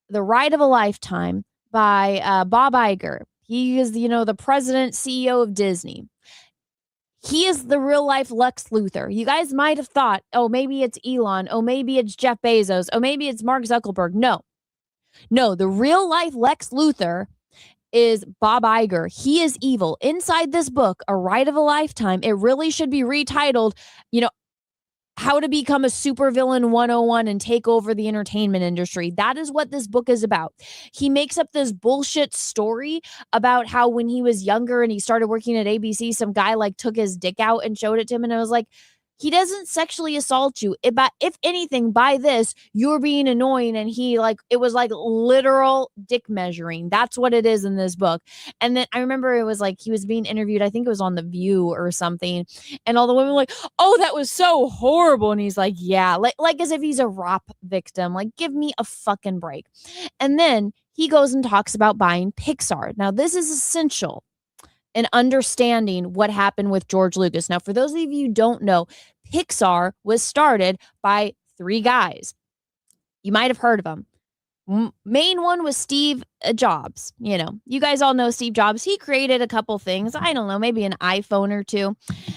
The Ride of a Lifetime by Bob Iger. He is, you know, the president, CEO of Disney. He is the real life Lex Luthor. You guys might have thought, oh, maybe it's Elon. Oh, maybe it's Jeff Bezos. Oh, maybe it's Mark Zuckerberg. No, the real life Lex Luthor is Bob Iger. He is evil. Inside this book, A Ride of a Lifetime, it really should be retitled, you know, How to Become a Supervillain 101 and Take Over the Entertainment Industry. That is what this book is about. He makes up this bullshit story about how when he was younger and he started working at ABC, some guy like took his dick out and showed it to him. And I was like, he doesn't sexually assault you. If anything, by this, you're being annoying. And it was like literal dick measuring. That's what it is in this book. And then I remember it was like he was being interviewed. I think it was on The View or something. And all the women were like, oh, that was so horrible. And he's like, yeah, like as if he's a ROP victim. Like, give me a fucking break. And then he goes and talks about buying Pixar. Now, this is essential in understanding what happened with George Lucas. Now, for those of you who don't know, Pixar was started by 3 guys. You might have heard of them. Main one was Steve Jobs. You know, you guys all know Steve Jobs. He created a couple things. I don't know, maybe an iPhone or 2.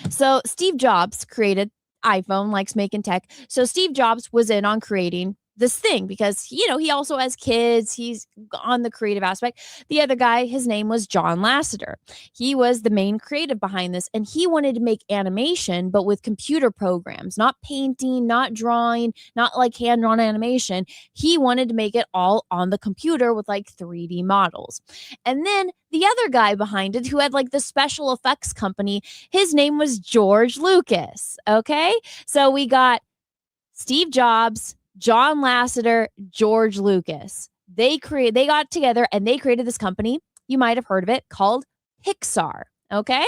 So Steve Jobs created iPhone, likes making tech. So Steve Jobs was in on creating this thing because, you know, he also has kids. He's on the creative aspect. The other guy, his name was John Lasseter. He was the main creative behind this, and he wanted to make animation, but with computer programs, not painting, not drawing, not like hand-drawn animation. He wanted to make it all on the computer with like 3D models. And then the other guy behind it, who had like the special effects company, his name was George Lucas. Okay. So we got Steve Jobs, John Lasseter, George Lucas. They got together and they created this company. You might have heard of it, called Pixar. Okay.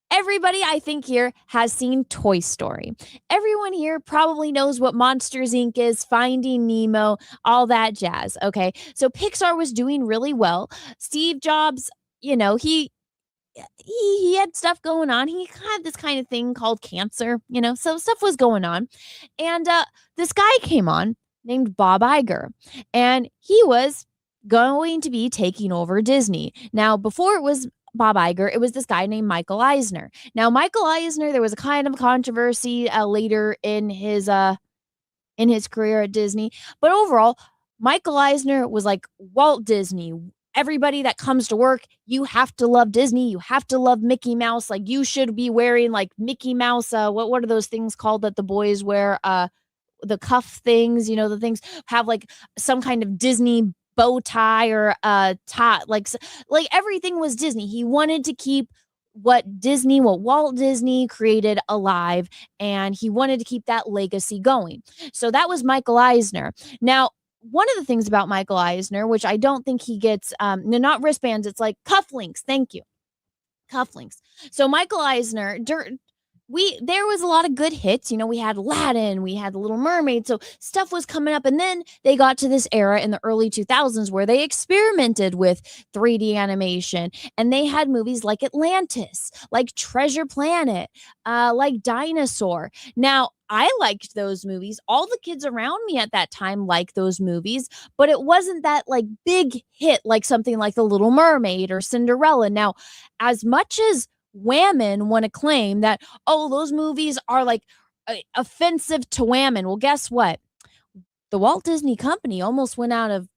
Everybody, I think, here has seen Toy Story. Everyone here probably knows what Monsters, Inc. is, Finding Nemo, all that jazz. Okay. So Pixar was doing really well. Steve Jobs, you know, he had stuff going on. He had this kind of thing called cancer, you know, so stuff was going on. And this guy came on named Bob Iger, and he was going to be taking over Disney. Now, before it was Bob Iger. It was this guy named Michael Eisner. Now, Michael Eisner, there was a kind of controversy later in his career at Disney, but overall, Michael Eisner was like Walt Disney. Everybody that comes to work, you have to love Disney. You have to love Mickey Mouse. Like, you should be wearing like Mickey Mouse. What are those things called that the boys wear? The cuff things, the things have like some kind of Disney bow tie or tie. Like everything was Disney. He wanted to keep what Walt Disney created alive, and he wanted to keep that legacy going. So that was Michael Eisner. Now, one of the things about Michael Eisner, which I don't think he gets, not wristbands, it's like cufflinks. Thank you. Cufflinks. So Michael Eisner, there was a lot of good hits. We had Aladdin, we had The Little Mermaid. So stuff was coming up. And then they got to this era in the early 2000s where they experimented with 3D animation. And they had movies like Atlantis, like Treasure Planet, like Dinosaur. Now, I liked those movies. All the kids around me at that time liked those movies, but it wasn't that like big hit like something like The Little Mermaid or Cinderella. Now, as much as women want to claim that, those movies are like offensive to women. Well, guess what? The Walt Disney Company almost went out of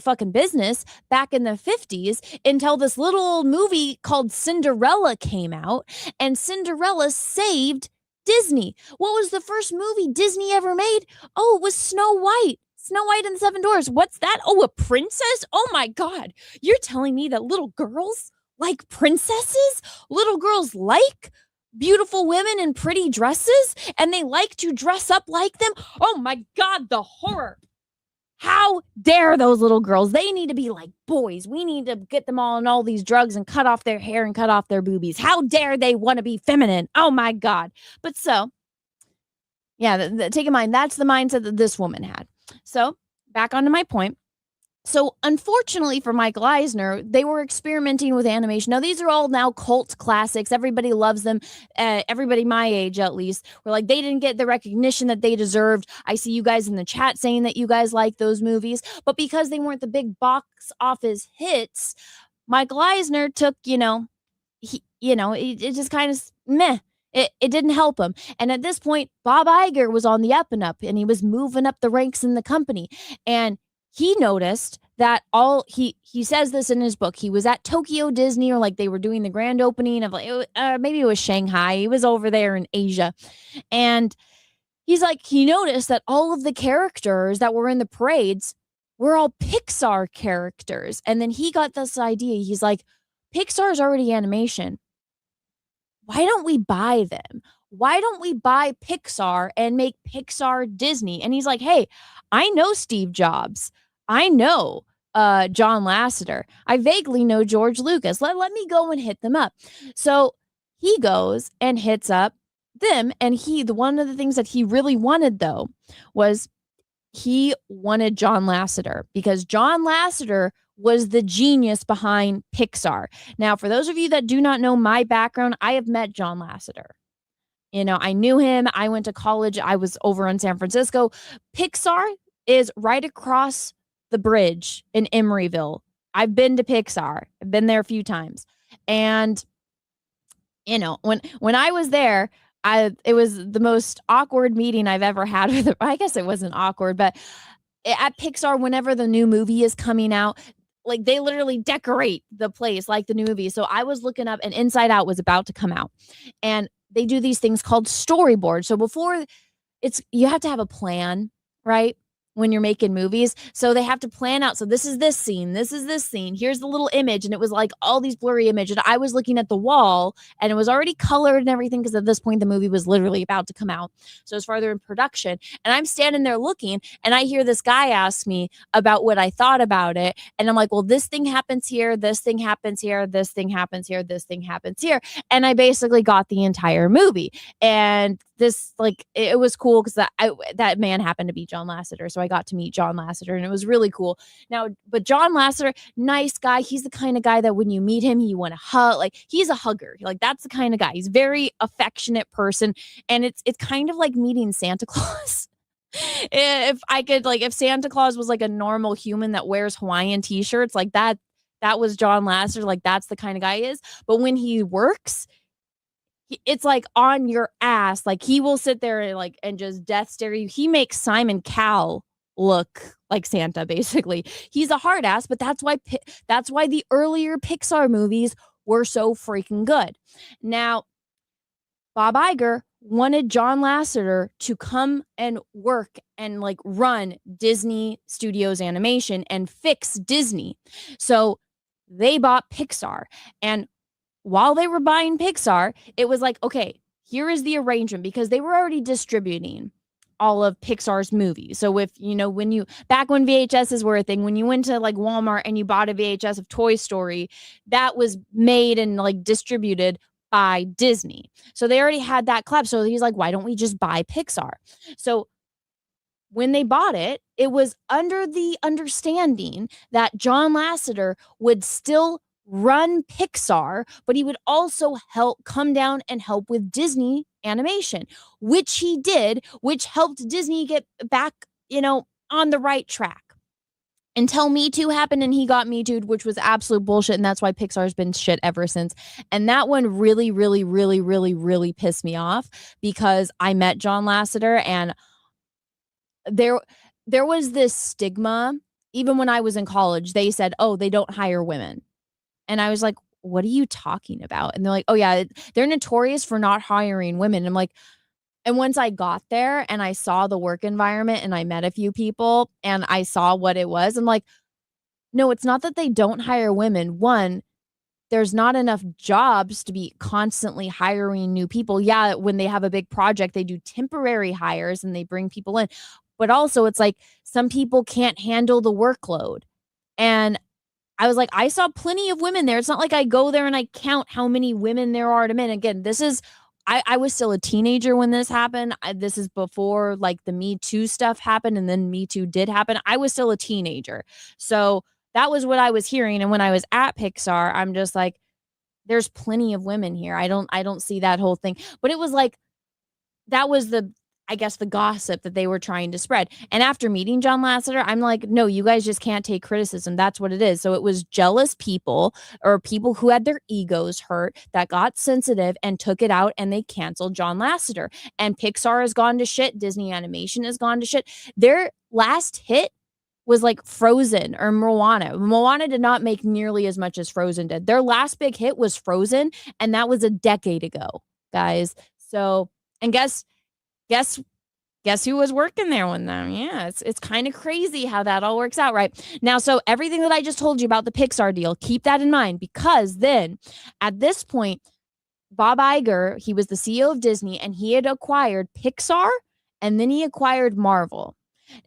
fucking business back in the 50s until this little old movie called Cinderella came out, and Cinderella saved Disney. What was the first movie Disney ever made? Oh, it was Snow White. Snow White and the Seven Dwarfs. What's that? Oh, a princess? Oh my God. You're telling me that little girls like princesses? Little girls like beautiful women in pretty dresses, and they like to dress up like them? Oh my God, the horror. How dare those little girls? They need to be like boys. We need to get them all on all these drugs and cut off their hair and cut off their boobies. How dare they want to be feminine? Oh my God. But so, yeah, take in mind, that's the mindset that this woman had. So back onto my point. So unfortunately for Michael Eisner, they were experimenting with animation. Now, these are all now cult classics. Everybody loves them. Everybody my age, at least, were like, they didn't get the recognition that they deserved. I see you guys in the chat saying that you guys like those movies. But because they weren't the big box office hits, Michael Eisner took, it just kind of meh. It didn't help him. And at this point, Bob Iger was on the up and up, and he was moving up the ranks in the company. And he noticed that he says this in his book. He was at Tokyo Disney, or like they were doing the grand opening of maybe it was Shanghai. He was over there in Asia. And he's like, he noticed that all of the characters that were in the parades were all Pixar characters. And then he got this idea. He's like, Pixar's already animation. Why don't we buy them? Why don't we buy Pixar and make Pixar Disney? And he's like, hey, I know Steve Jobs. I know John Lasseter. I vaguely know George Lucas. Let me go and hit them up. So he goes and hits up them. And one of the things that he really wanted, though, was he wanted John Lasseter, because John Lasseter was the genius behind Pixar. Now, for those of you that do not know my background, I have met John Lasseter. I knew him. I went to college. I was over in San Francisco. Pixar is right across the bridge in Emeryville. I've been to Pixar. I've been there a few times. And, when I was there, it was the most awkward meeting I've ever had with I guess it wasn't awkward, but at Pixar, whenever the new movie is coming out, like they literally decorate the place like the new movie. So I was looking up, and Inside Out was about to come out. And they do these things called storyboards. So before you have to have a plan, right? When you're making movies. So they have to plan out. So this is this scene. This is this scene. Here's the little image. And it was like all these blurry images. I was looking at the wall, and it was already colored and everything, because at this point the movie was literally about to come out. So it's farther in production. And I'm standing there looking, and I hear this guy ask me about what I thought about it. And I'm like, well, this thing happens here. This thing happens here. This thing happens here. This thing happens here. And I basically got the entire movie. And this, like, it was cool because that man happened to be John Lasseter. So I got to meet John Lasseter, and it was really cool. Now, but John Lasseter, nice guy. He's the kind of guy that when you meet him, you want to hug. Like, he's a hugger. Like, that's the kind of guy. He's a very affectionate person. And it's kind of like meeting Santa Claus. If Santa Claus was like a normal human that wears Hawaiian t-shirts, like that, that was John Lasseter. Like, that's the kind of guy he is. But when he works, it's like on your ass. Like, he will sit there and just death stare you. He makes Simon Cowell look like Santa, basically. He's a hard ass, but that's why the earlier Pixar movies were so freaking good. Now, Bob Iger wanted John Lasseter to come and work and like run Disney Studios Animation and fix Disney. So they bought Pixar. And while they were buying Pixar, it was like, okay, here is the arrangement, because they were already distributing all of Pixar's movies. So if, back when VHSs were a thing, when you went to like Walmart and you bought a VHS of Toy Story, that was made and like distributed by Disney. So they already had that club. So he's like, why don't we just buy Pixar? So when they bought it, it was under the understanding that John Lasseter would still run Pixar, but he would also come down and help with Disney animation, which he did, which helped Disney get back, on the right track. Until Me Too happened and he got Me Too'd, which was absolute bullshit. And that's why Pixar's been shit ever since. And that one really, really, really, really, really pissed me off, because I met John Lasseter and there was this stigma. Even when I was in college, they said, oh, they don't hire women. And I was like, what are you talking about? And they're like, oh yeah, they're notorious for not hiring women. I'm like, and once I got there and I saw the work environment and I met a few people and I saw what it was, I'm like, no, it's not that they don't hire women. One, there's not enough jobs to be constantly hiring new people. Yeah, when they have a big project, they do temporary hires and they bring people in. But also it's like some people can't handle the workload. And I was like, I saw plenty of women there. It's not like I go there and I count how many women there are to men. Again, I was still a teenager when this happened. This is before like the Me Too stuff happened, and then Me Too did happen. I was still a teenager. So that was what I was hearing. And when I was at Pixar, I'm just like, there's plenty of women here. I don't see that whole thing. But it was like, that was the gossip that they were trying to spread. And after meeting John Lasseter, I'm like, no, you guys just can't take criticism. That's what it is. So it was jealous people, or people who had their egos hurt, that got sensitive and took it out, and they canceled John Lasseter. And Pixar has gone to shit. Disney Animation has gone to shit. Their last hit was like Frozen or Moana. Moana did not make nearly as much as Frozen did. Their last big hit was Frozen, and that was a decade ago, guys. So, and guess who was working there with them? Yeah, it's kind of crazy how that all works out, right? Now, so everything that I just told you about the Pixar deal, keep that in mind, because then at this point, Bob Iger, he was the CEO of Disney, and he had acquired Pixar, and then he acquired Marvel.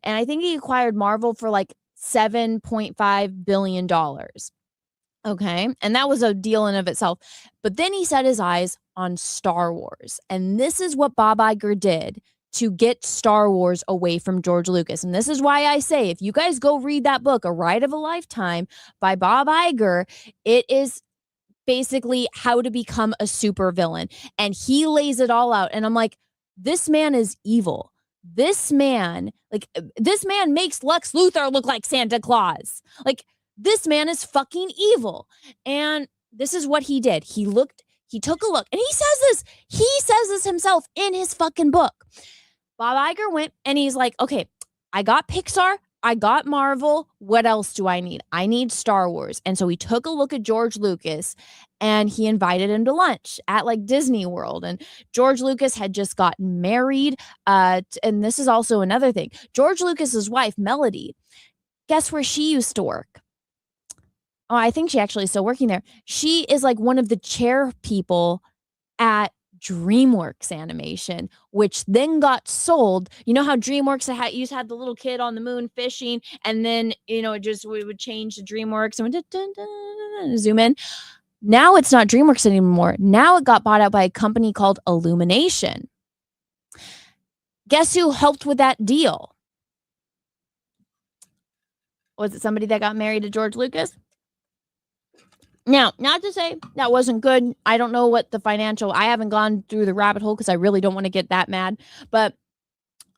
And I think he acquired Marvel for like $7.5 billion. Okay. And that was a deal in of itself. But then he set his eyes on Star Wars. And this is what Bob Iger did to get Star Wars away from George Lucas. And this is why I say, if you guys go read that book, A Ride of a Lifetime by Bob Iger, it is basically how to become a supervillain. And he lays it all out. And I'm like, this man is evil. This man makes Lex Luthor look like Santa Claus. Like, this man is fucking evil. And this is what he did. He took a look, and he says this himself in his fucking book. Bob Iger went and he's like, okay, I got Pixar, I got Marvel. What else do I need? I need Star Wars. And so he took a look at George Lucas and he invited him to lunch at like Disney World. And George Lucas had just gotten married. And this is also another thing. George Lucas's wife, Melody, guess where she used to work? Oh, I think she actually is still working there. She is like one of the chair people at DreamWorks Animation, which then got sold. You know how DreamWorks used to have the little kid on the moon fishing, and then we would change to DreamWorks and zoom in. Now it's not DreamWorks anymore. Now it got bought out by a company called Illumination. Guess who helped with that deal? Was it somebody that got married to George Lucas? Now, not to say that wasn't good. I don't know what I haven't gone through the rabbit hole because I really don't want to get that mad. But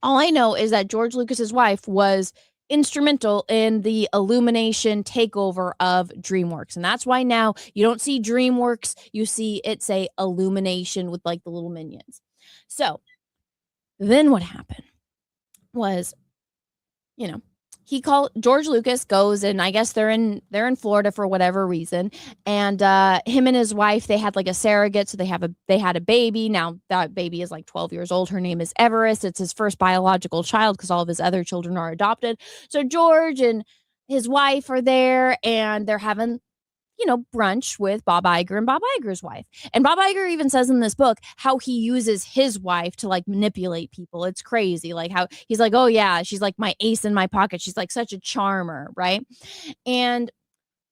all I know is that George Lucas's wife was instrumental in the Illumination takeover of DreamWorks. And that's why now you don't see DreamWorks, you see it say Illumination with like the little minions. So then what happened was, you know, he called George Lucas goes, and I guess they're in Florida for whatever reason. And him and his wife, they had like a surrogate, so they had a baby. Now that baby is like 12 years old. Her name is Everest. It's his first biological child because all of his other children are adopted. So George and his wife are there, and they're having, you know, brunch with Bob Iger and Bob Iger's wife. And Bob Iger even says in this book how he uses his wife to like manipulate people. It's crazy. Like how he's like, oh yeah, she's like my ace in my pocket. She's like such a charmer, right? And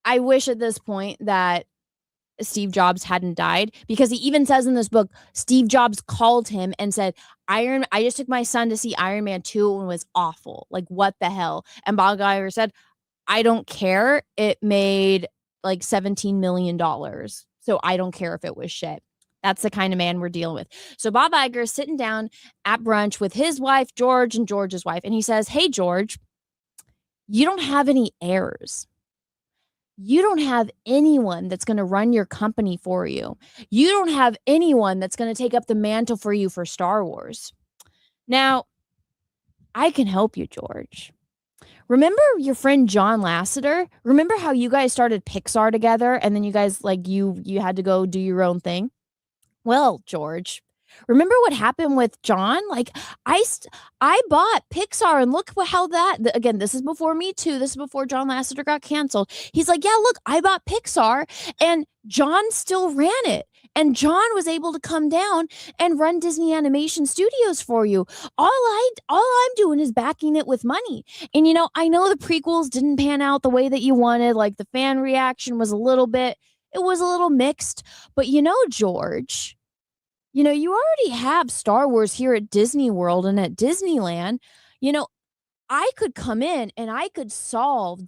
I wish at this point that Steve Jobs hadn't died, because he even says in this book, Steve Jobs called him and said, I just took my son to see Iron Man 2 and it was awful. Like, what the hell? And Bob Iger said, I don't care. It made like $17 million. So I don't care if it was shit. That's the kind of man we're dealing with. So Bob Iger is sitting down at brunch with his wife, George, and George's wife. And he says, hey, George, you don't have any heirs. You don't have anyone that's going to run your company for you. You don't have anyone that's going to take up the mantle for you for Star Wars. Now, I can help you, George. Remember your friend John Lasseter? Remember how you guys started Pixar together and then you guys like you had to go do your own thing? Well, George, remember what happened with John? Like I bought Pixar and look how that, again, this is before me too. This is before John Lasseter got canceled. He's like, yeah, look, I bought Pixar and John still ran it. And John was able to come down and run Disney Animation Studios for you. All I'm doing is backing it with money. And, you know, I know the prequels didn't pan out the way that you wanted. Like the fan reaction was a little mixed. But, you know, George, you know, you already have Star Wars here at Disney World and at Disneyland. You know, I could come in and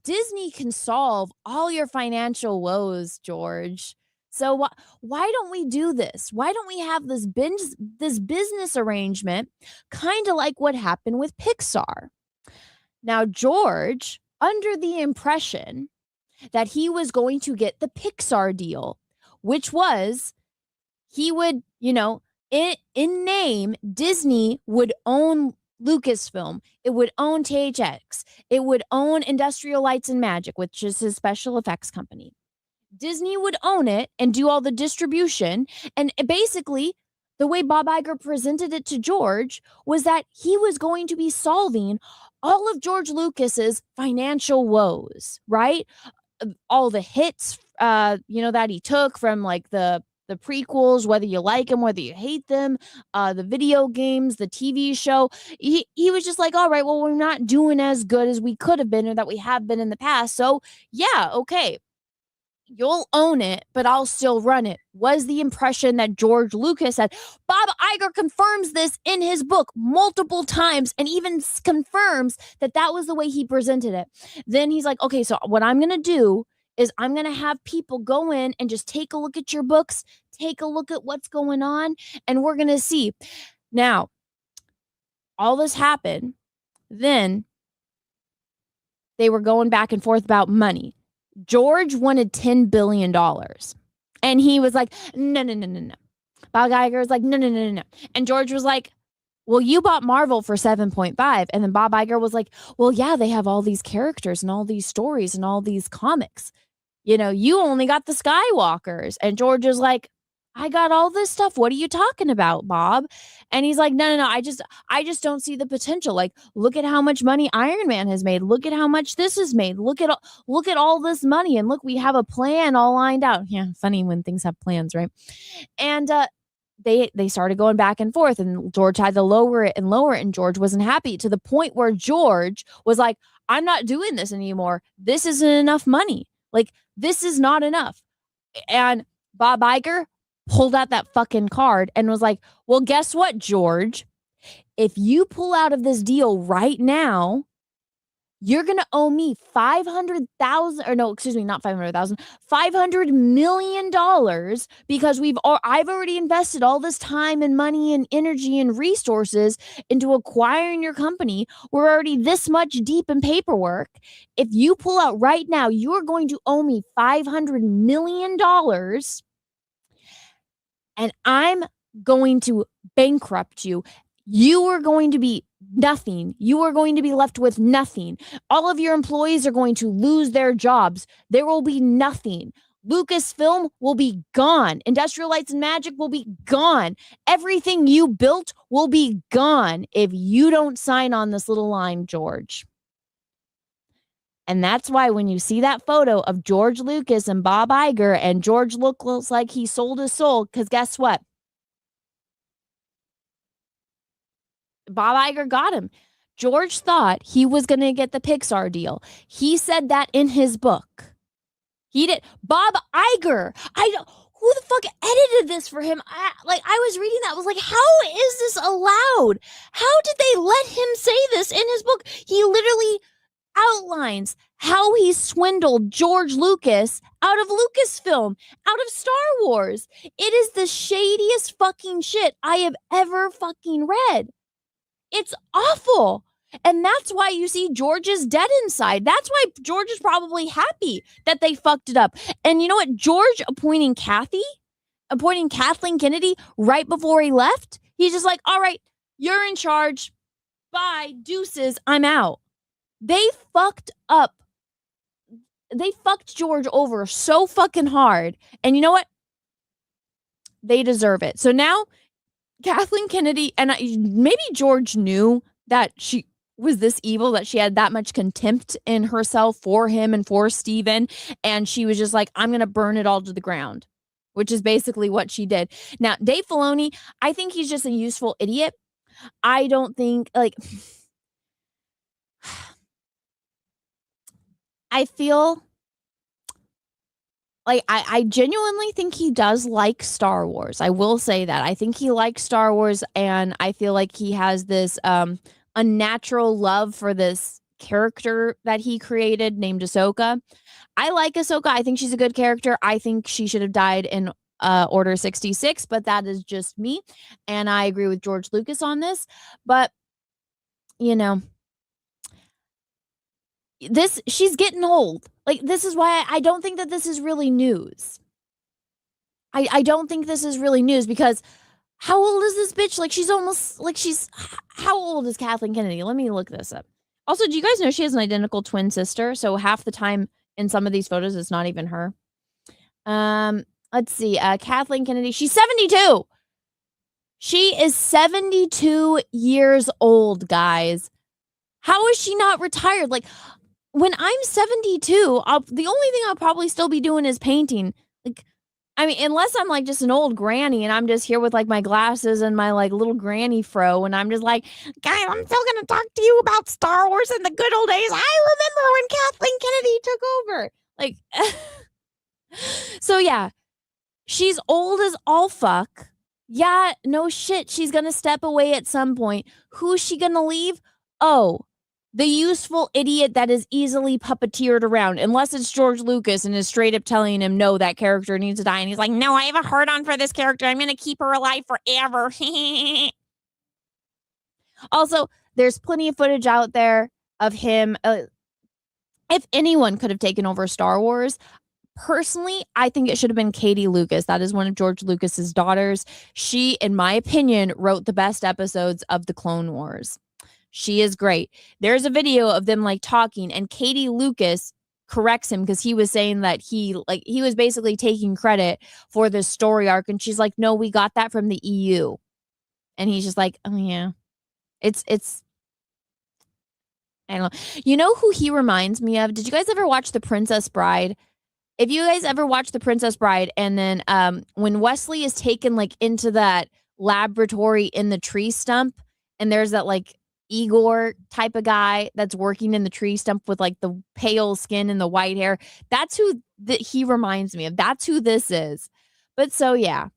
Disney can solve all your financial woes, George. So why don't we do this? Why don't we have this business arrangement, kind of like what happened with Pixar? Now, George, under the impression that he was going to get the Pixar deal, which was he would, you know, in name, Disney would own Lucasfilm. It would own THX. It would own Industrial Lights and Magic, which is his special effects company. Disney would own it and do all the distribution. And basically, the way Bob Iger presented it to George was that he was going to be solving all of George Lucas's financial woes, right? All the hits, you know, that he took from like the prequels, whether you like them, whether you hate them, the video games, the TV show. He was just like, all right, well, we're not doing as good as we could have been or that we have been in the past. So yeah, okay. You'll own it, but I'll still run it, was the impression that George Lucas had. Bob Iger confirms this in his book multiple times and even confirms that that was the way he presented it. Then he's like, okay, so what I'm going to do is I'm going to have people go in and just take a look at your books, take a look at what's going on, and we're going to see. Now, all this happened. Then they were going back and forth about money. George wanted $10 billion. And he was like, no. Bob Iger was like, no. And George was like, well, you bought Marvel for 7.5. And then Bob Iger was like, well, yeah, they have all these characters and all these stories and all these comics. You know, you only got the Skywalkers. And George is like, I got all this stuff. What are you talking about, Bob? And he's like, no. I just don't see the potential. Like, look at how much money Iron Man has made. Look at how much this has made. Look at all this money. And look, we have a plan all lined out. Yeah, funny when things have plans, right? And they started going back and forth, and George had to lower it. And George wasn't happy, to the point where George was like, I'm not doing this anymore. This isn't enough money. Like, this is not enough. And Bob Iger pulled out that fucking card and was like, well, guess what, George? If you pull out of this deal right now, you're going to owe me 500,000 or no, excuse me, not 500,000, $500 million because I've already invested all this time and money and energy and resources into acquiring your company. We're already this much deep in paperwork. If you pull out right now, you're going to owe me $500 million and I'm going to bankrupt you. You are going to be nothing. You are going to be left with nothing. All of your employees are going to lose their jobs. There will be nothing. Lucasfilm will be gone. Industrial Lights and Magic will be gone. Everything you built will be gone if you don't sign on this little line, George. And that's why when you see that photo of George Lucas and Bob Iger, and George looks like he sold his soul, because guess what? Bob Iger got him. George thought he was going to get the Pixar deal. He said that in his book. He did. Bob Iger. Who the fuck edited this for him? I was reading that. I was like, how is this allowed? How did they let him say this in his book? He literally outlines how he swindled George Lucas out of Lucasfilm, out of Star Wars. It is the shadiest fucking shit I have ever fucking read. It's awful. And that's why you see George is dead inside. That's why George is probably happy that they fucked it up. And you know what? George appointing Kathleen Kennedy right before he left, he's just like, all right, you're in charge. Bye, deuces, I'm out. They fucked up. They fucked George over so fucking hard. And you know what? They deserve it. So now Kathleen Kennedy, and maybe George knew that she was this evil, that she had that much contempt in herself for him and for Steven. And she was just like, I'm going to burn it all to the ground, which is basically what she did. Now, Dave Filoni, I think he's just a useful idiot. I don't think, I feel like I genuinely think he does like Star Wars. I will say that. I think he likes Star Wars, and I feel like he has this unnatural love for this character that he created named Ahsoka. I like Ahsoka. I think she's a good character. I think she should have died in Order 66, but that is just me. And I agree with George Lucas on this. But, you know, she's getting old. Like, this is why I don't think that this is really news. I don't think this is really news, because how old is this bitch? Like, she's almost, like, how old is Kathleen Kennedy? Let me look this up. Also, do you guys know she has an identical twin sister? So half the time in some of these photos, it's not even her. Let's see. Kathleen Kennedy, she's 72. She is 72 years old, guys. How is she not retired? Like, when I'm 72, the only thing I'll probably still be doing is painting. Like, I mean, unless I'm like just an old granny and I'm just here with like my glasses and my like little granny fro, and I'm just like, guys, I'm still gonna talk to you about Star Wars in the good old days. I remember when Kathleen Kennedy took over. Like, so yeah, she's old as all fuck. Yeah, no shit, she's gonna step away at some point. Who's she gonna leave? Oh, the useful idiot that is easily puppeteered around, unless it's George Lucas and is straight up telling him, no, that character needs to die. And he's like, no, I have a hard on for this character. I'm going to keep her alive forever. Also, there's plenty of footage out there of him. If anyone could have taken over Star Wars, personally, I think it should have been Katie Lucas. That is one of George Lucas's daughters. She, in my opinion, wrote the best episodes of the Clone Wars. She is great. There's a video of them like talking, and Katie Lucas corrects him because he was saying that he was basically taking credit for this story arc, and she's like, no, we got that from the EU. And he's just like, oh yeah. It's I don't know. You know who he reminds me of? Did you guys ever watch The Princess Bride? If you guys ever watch The Princess Bride, and then when Wesley is taken like into that laboratory in the tree stump, and there's that like Igor type of guy that's working in the tree stump with like the pale skin and the white hair. That's who he reminds me of. That's who this is. But so yeah,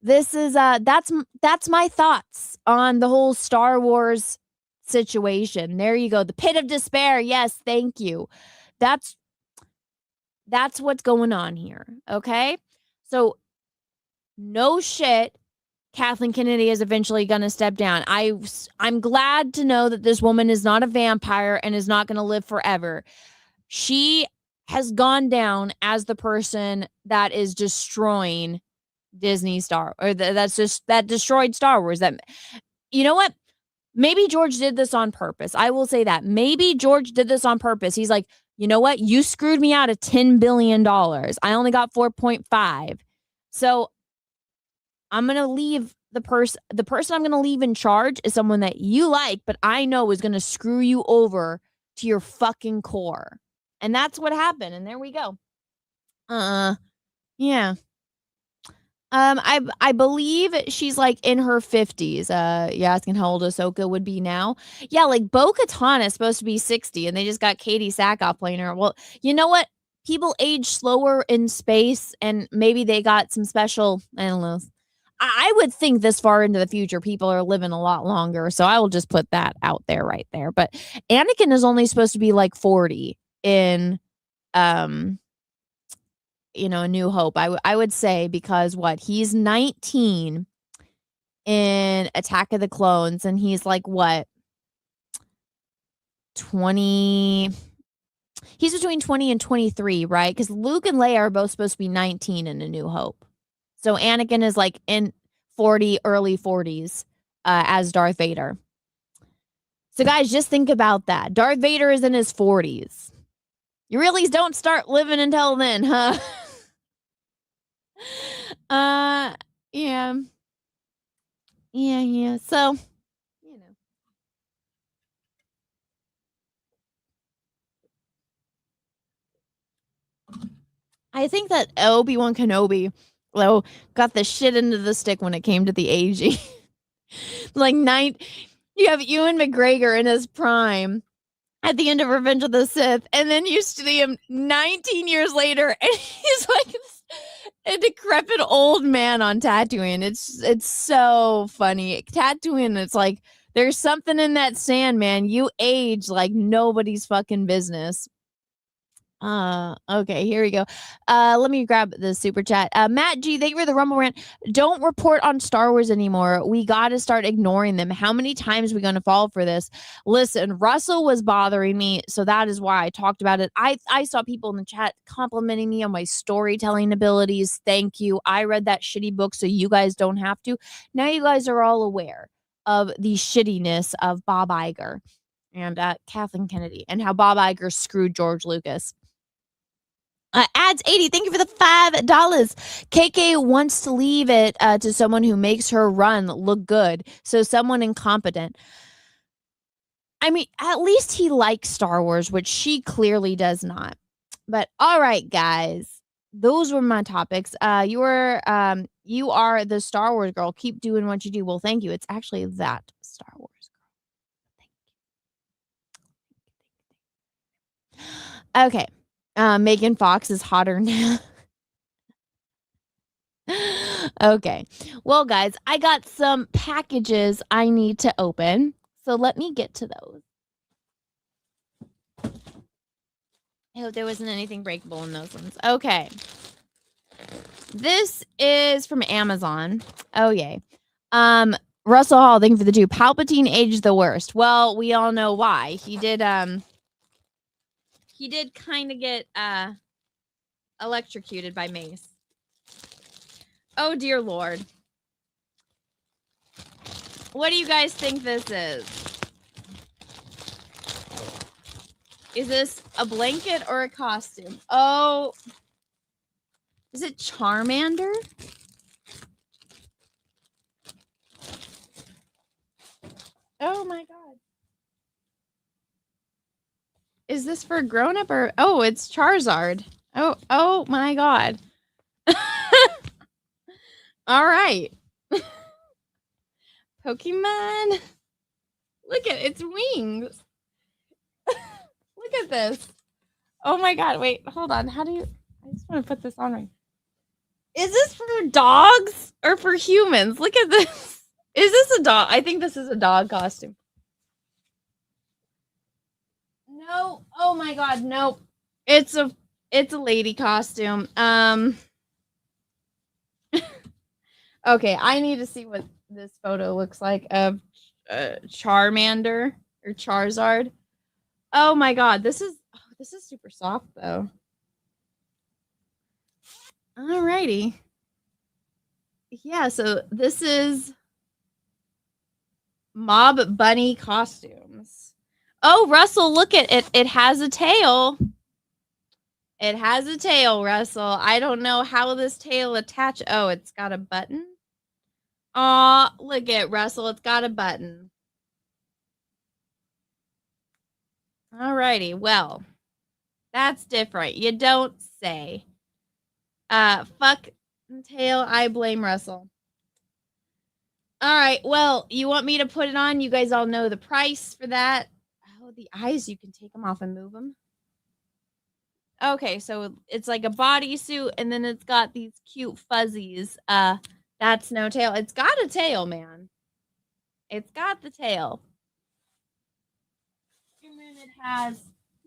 this is that's my thoughts on the whole Star Wars situation. There you go. The pit of despair. Yes, thank you. That's what's going on here. Okay? So no shit, Kathleen Kennedy is eventually going to step down. I'm glad to know that this woman is not a vampire and is not going to live forever. She has gone down as the person that is destroying Disney that destroyed Star Wars. That, you know what? Maybe George did this on purpose. I will say that. Maybe George did this on purpose. He's like, you know what? You screwed me out of $10 billion. I only got 4.5. So I'm going to leave the person I'm going to leave in charge is someone that you like, but I know is going to screw you over to your fucking core. And that's what happened. And there we go. Yeah. I believe she's like in her 50s. Yeah, asking how old Ahsoka would be now. Yeah, like Bo-Katan is supposed to be 60, and they just got Katie Sackhoff playing her. Well, you know what? People age slower in space, and maybe they got some special, I don't know. I would think this far into the future, people are living a lot longer. So I will just put that out there right there. But Anakin is only supposed to be like 40 in A New Hope. I would say, because he's 19 in Attack of the Clones, and he's like 20. He's between 20 and 23, right? Because Luke and Leia are both supposed to be 19 in A New Hope. So Anakin is like in 40, early 40s as Darth Vader. So guys, just think about that. Darth Vader is in his 40s. You really don't start living until then, huh? Yeah. So, I think that Obi-Wan Kenobi got the shit into the stick when it came to the aging. You have Ewan McGregor in his prime at the end of Revenge of the Sith, and then you see him 19 years later, and he's like a decrepit old man on Tatooine. It's so funny. Tatooine, it's like there's something in that sand, man. You age like nobody's fucking business. Okay, here we go. Let me grab the super chat. Matt G, thank you for the Rumble rant. Don't report on Star Wars anymore. We got to start ignoring them. How many times are we going to fall for this? Listen, Russell was bothering me, so that is why I talked about it. I saw people in the chat complimenting me on my storytelling abilities. Thank you. I read that shitty book, so you guys don't have to. Now you guys are all aware of the shittiness of Bob Iger and Kathleen Kennedy and how Bob Iger screwed George Lucas. Ads 80, thank you for the $5. KK wants to leave it to someone who makes her run look good. So someone incompetent. I mean, at least he likes Star Wars, which she clearly does not. But all right, guys, those were my topics. You are the Star Wars girl. Keep doing what you do. Well, thank you. It's actually that Star Wars girl. Thank you. Okay. Megan Fox is hotter now. Okay. Well, guys, I got some packages I need to open. So let me get to those. I hope there wasn't anything breakable in those ones. Okay. This is from Amazon. Oh, yay. Russell Hall, thank you for the 2. Palpatine aged the worst. Well, we all know why. He did kind of get electrocuted by Mace. Oh, dear Lord. What do you guys think this is? Is this a blanket or a costume? Oh, is it Charmander? Oh, my God. Is this for a grown-up or... Oh, it's Charizard. Oh my God. All right. Pokemon. Look at its wings. Look at this. Oh my God. Wait, hold on. How do you... I just want to put this on right. Is this for dogs or for humans? Look at this. Is this a dog? I think this is a dog costume. No. Oh my god, nope. It's a lady costume. Okay, I need to see what this photo looks like of Charmander or Charizard. Oh my god, this is super soft though. Alrighty. Yeah, so this is Mob Bunny costumes. Oh, Russell, look at it. It has a tail. It has a tail, Russell. I don't know how this tail attach. Oh, it's got a button. Aw, look at Russell. It's got a button. Alrighty, well, that's different. You don't say. Fuck tail. I blame Russell. All right, well, you want me to put it on? You guys all know the price for that. Oh, the eyes, you can take them off and move them. Okay, so it's like a bodysuit, and then it's got these cute fuzzies. That's no tail. It's got a tail, man. It's got the tail. And then it has,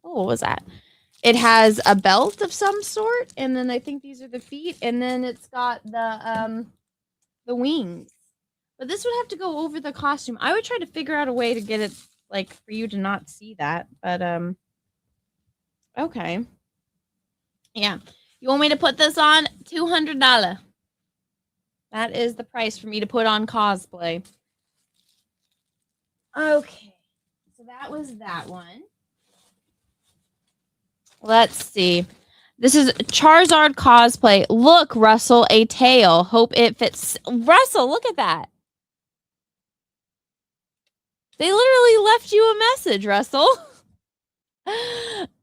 oh, what was that? It has a belt of some sort, and then I think these are the feet, and then it's got the wings. But this would have to go over the costume. I would try to figure out a way to get it, like, for you to not see that. But, okay. Yeah. You want me to put this on? $200. That is the price for me to put on cosplay. Okay. So that was that one. Let's see. This is Charizard cosplay. Look, Russell, a tail. Hope it fits. Russell, look at that. They literally left you a message, Russell.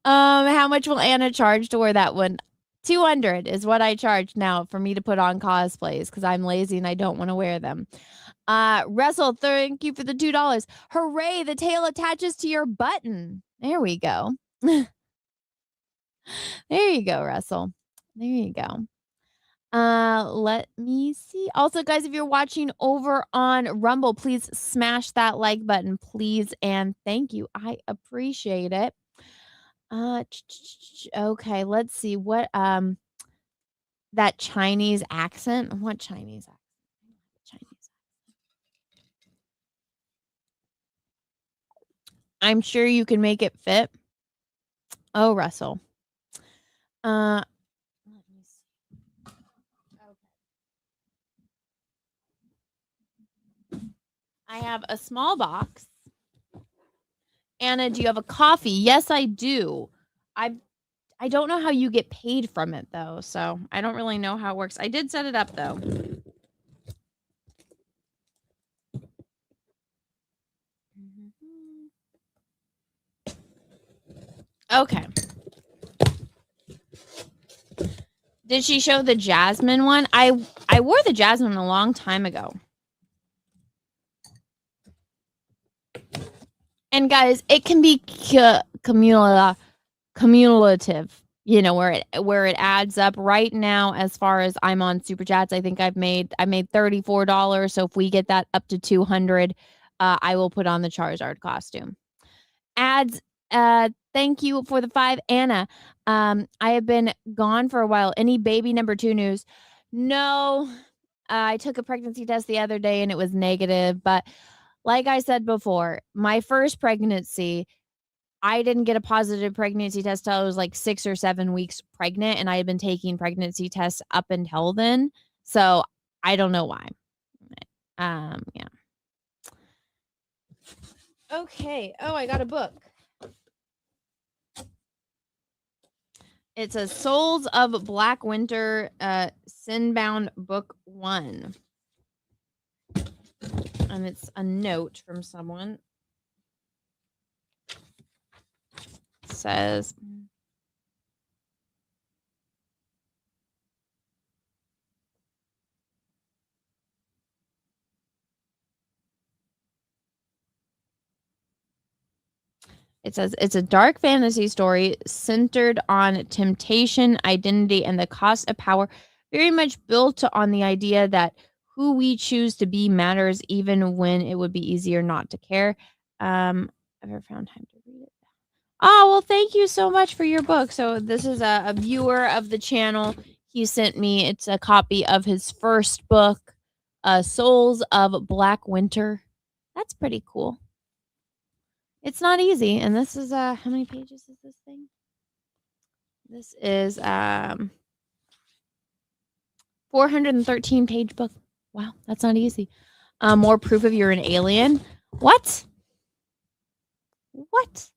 How much will Anna charge to wear that one? $200 is what I charge now for me to put on cosplays because I'm lazy and I don't want to wear them. Russell, thank you for the $2. Hooray, the tail attaches to your button. There we go. There you go, Russell. There you go. Let me see. Also, guys, if you're watching over on Rumble, please smash that like button, please, and thank you. I appreciate it. Okay, let's see what that Chinese accent. What Chinese accent? I'm sure you can make it fit. Oh, Russell. Let me see. Okay. I have a small box. Anna, do you have a coffee? Yes, I do. I don't know how you get paid from it, though, so I don't really know how it works. I did set it up, though. Okay. Did she show the Jasmine one? I wore the Jasmine a long time ago. And guys, it can be cumulative, you know, where it adds up. Right now, as far as I'm on Super Chats, I think I made $34. So if we get that up to 200, I will put on the Charizard costume. Ads, thank you for the 5, Anna. I have been gone for a while. Any baby number 2 news? No. I took a pregnancy test the other day and it was negative, but like I said before, my first pregnancy, I didn't get a positive pregnancy test till I was like 6 or 7 weeks pregnant, and I had been taking pregnancy tests up until then. So I don't know why. Yeah. Okay. Oh, I got a book. It says Souls of Black Winter, Sinbound Book 1. And it's a note from someone. It says, it's a dark fantasy story centered on temptation, identity, and the cost of power, very much built on the idea that who we choose to be matters, even when it would be easier not to care. Ever found time to read it? Oh, well, thank you so much for your book. So this is a viewer of the channel. He sent me, it's a copy of his first book, Souls of Black Winter. That's pretty cool. It's not easy. And this is, how many pages is this thing? This is 413 page book. Wow, that's not easy. More proof of you're an alien. What? What?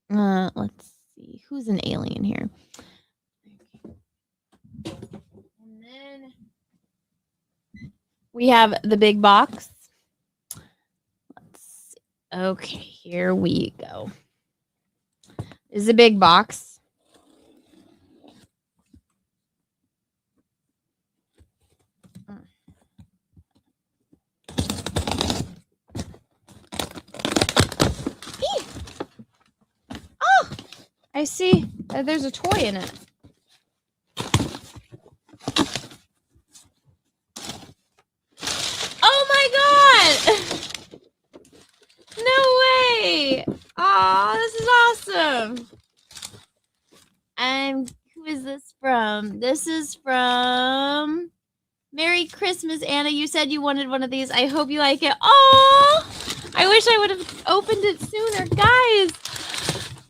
Let's see. Who's an alien here? And then we have the big box. Let's see. Okay, here we go. This is a big box. Oh, I see. There's a toy in it. Oh my god! No way! Aw, this is awesome. And who is this from? This is from Merry Christmas, Anna. You said you wanted one of these. I hope you like it. Oh, I wish I would have opened it sooner. Guys,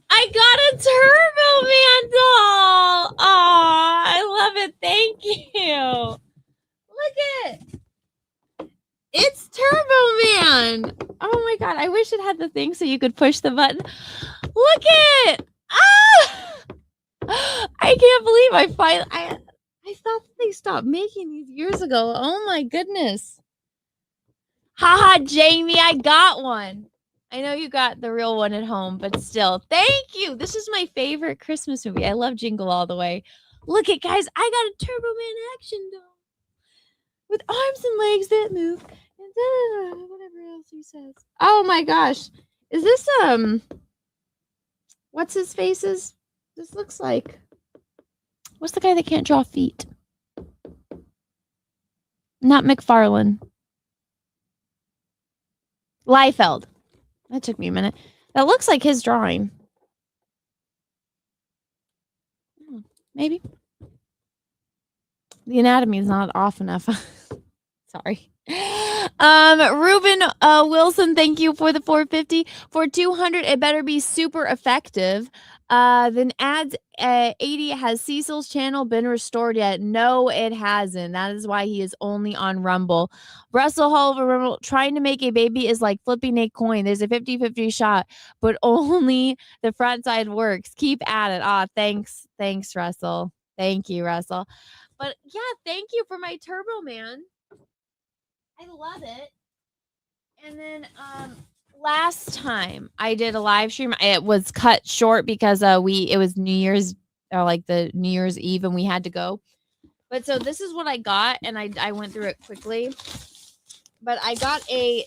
I got a Turbo Man doll. Aw, I love it. Thank you. Look at it. It's Turbo Man. Oh my god, I wish it had the thing so you could push the button. Look at it. Ah! I can't believe I thought they stopped making these years ago. Oh my goodness. Haha, Jamie, I got one. I know you got the real one at home, but still, thank you. This is my favorite Christmas movie. I love Jingle All the Way. Look at, guys, I got a Turbo Man action doll with arms and legs that move and whatever else he says. Oh my gosh. Is this what's his faces? This looks like, what's the guy that can't draw feet? Not McFarlane. Liefeld. That took me a minute. That looks like his drawing. Maybe. The anatomy is not off enough. Sorry. Ruben Wilson, thank you for the 450. For 200, it better be super effective. Then ads 80, has Cecil's channel been restored yet? No, it hasn't. That is why he is only on Rumble. Russell Hall of Rumble, trying to make a baby is like flipping a coin. There's a 50-50 shot, but only the front side works. Keep at it. Ah, thanks. Thanks, Russell. Thank you, Russell. But yeah, thank you for my Turbo Man. I love it. And then last time I did a live stream, it was cut short because it was New Year's, or like the New Year's Eve, and we had to go. But so this is what I got, and I went through it quickly. But I got I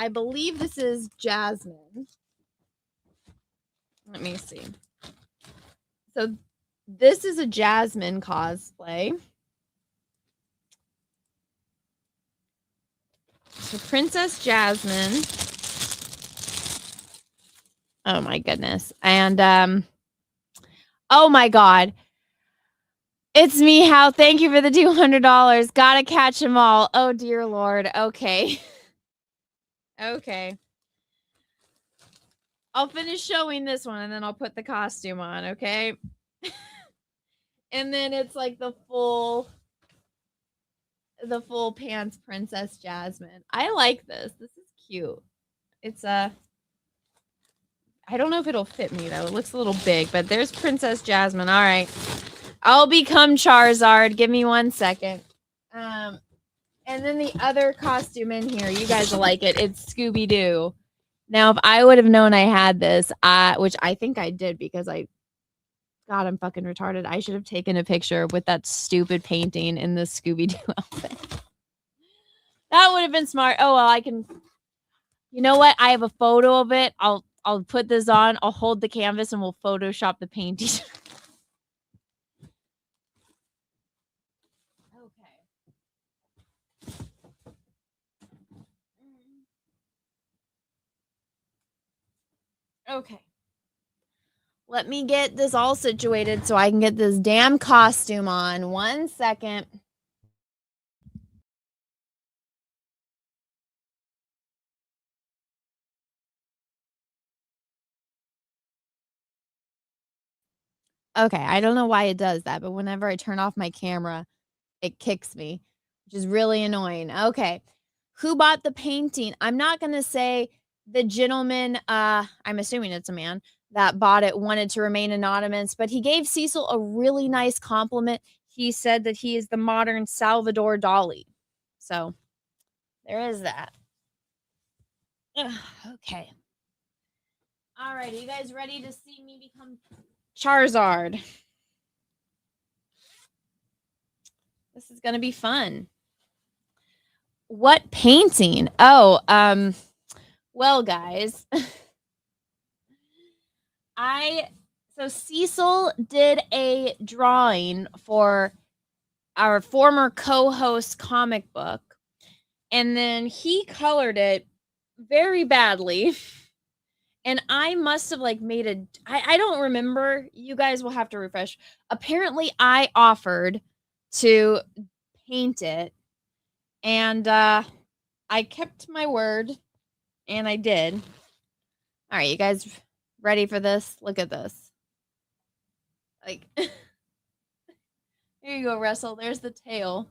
believe this is Jasmine. Let me see. So this is a Jasmine cosplay. So Princess Jasmine. Oh my goodness. And oh my god. It's me, Hal. Thank you for the $200. Gotta catch them all. Oh dear Lord. Okay. Okay. I'll finish showing this one and then I'll put the costume on, okay? And then it's like the full pants Princess Jasmine. I like this. This is cute. It's I don't know if it'll fit me though. It looks a little big, but there's Princess Jasmine. All right. I'll become Charizard. Give me 1 second. And then the other costume in here, you guys will like it. It's Scooby-Doo. Now, if I would have known I had this, which I think I did because God, I'm fucking retarded. I should have taken a picture with that stupid painting in the Scooby-Doo outfit. That would have been smart. Oh, well, I can... You know what? I have a photo of it. I'll put this on. I'll hold the canvas and we'll Photoshop the painting. Okay. Let me get this all situated so I can get this damn costume on. 1 second. Okay, I don't know why it does that, but whenever I turn off my camera, it kicks me, which is really annoying. Okay. Who bought the painting? I'm not going to say the gentleman, I'm assuming it's a man, that bought it wanted to remain anonymous, but he gave Cecil a really nice compliment. He said that he is the modern Salvador Dali. So there is that. Ugh, okay. All right, are you guys ready to see me become Charizard? This is going to be fun. What painting? Oh, well, guys, so Cecil did a drawing for our former co-host comic book, and then he colored it very badly. And I must have like made I don't remember. You guys will have to refresh. Apparently I offered to paint it, and I kept my word, and I did. All right, you guys ready for this? Look at this. Like, here you go, Russell. There's the tail.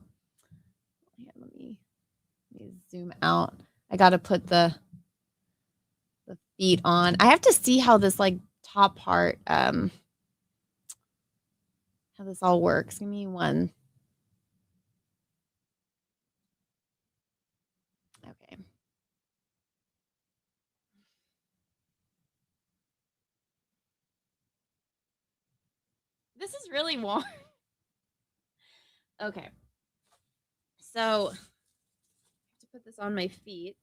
Here, let me zoom out. I got to put the feet on. I have to see how this like top part, how this all works. Give me one. Okay. This is really warm. Okay. So, I have to put this on my feet.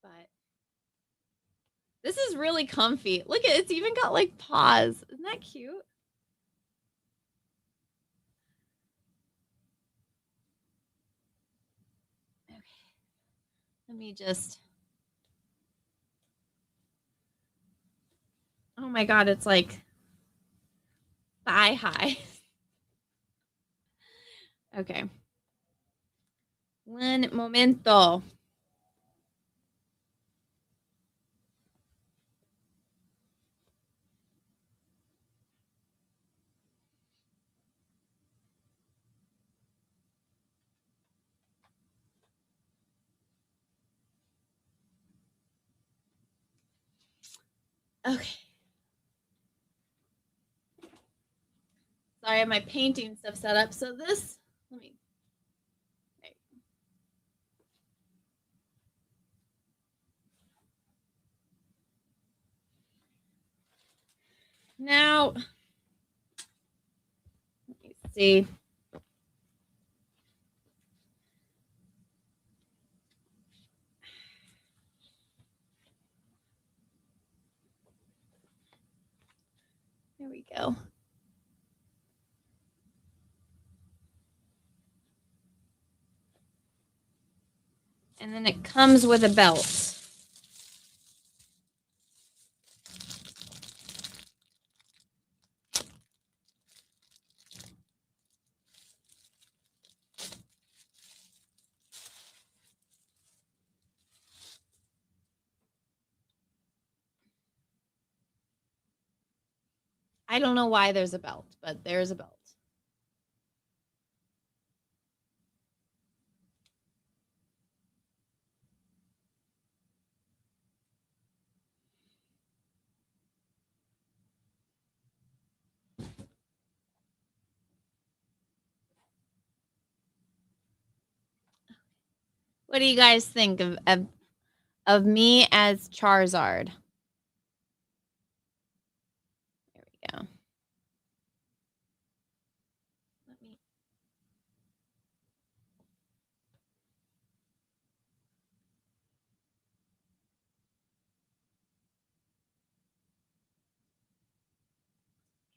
But this is really comfy. Look at it. It's even got like paws. Isn't that cute? Okay. Let me just. Oh my God. It's like thigh high. Okay. Un momento. Okay. Sorry, I have my painting stuff set up. So this, let me. Okay. Now, let me see. There we go. And then it comes with a belt. I don't know why there's a belt, but there's a belt. What do you guys think of me as Charizard? There we go. Let me.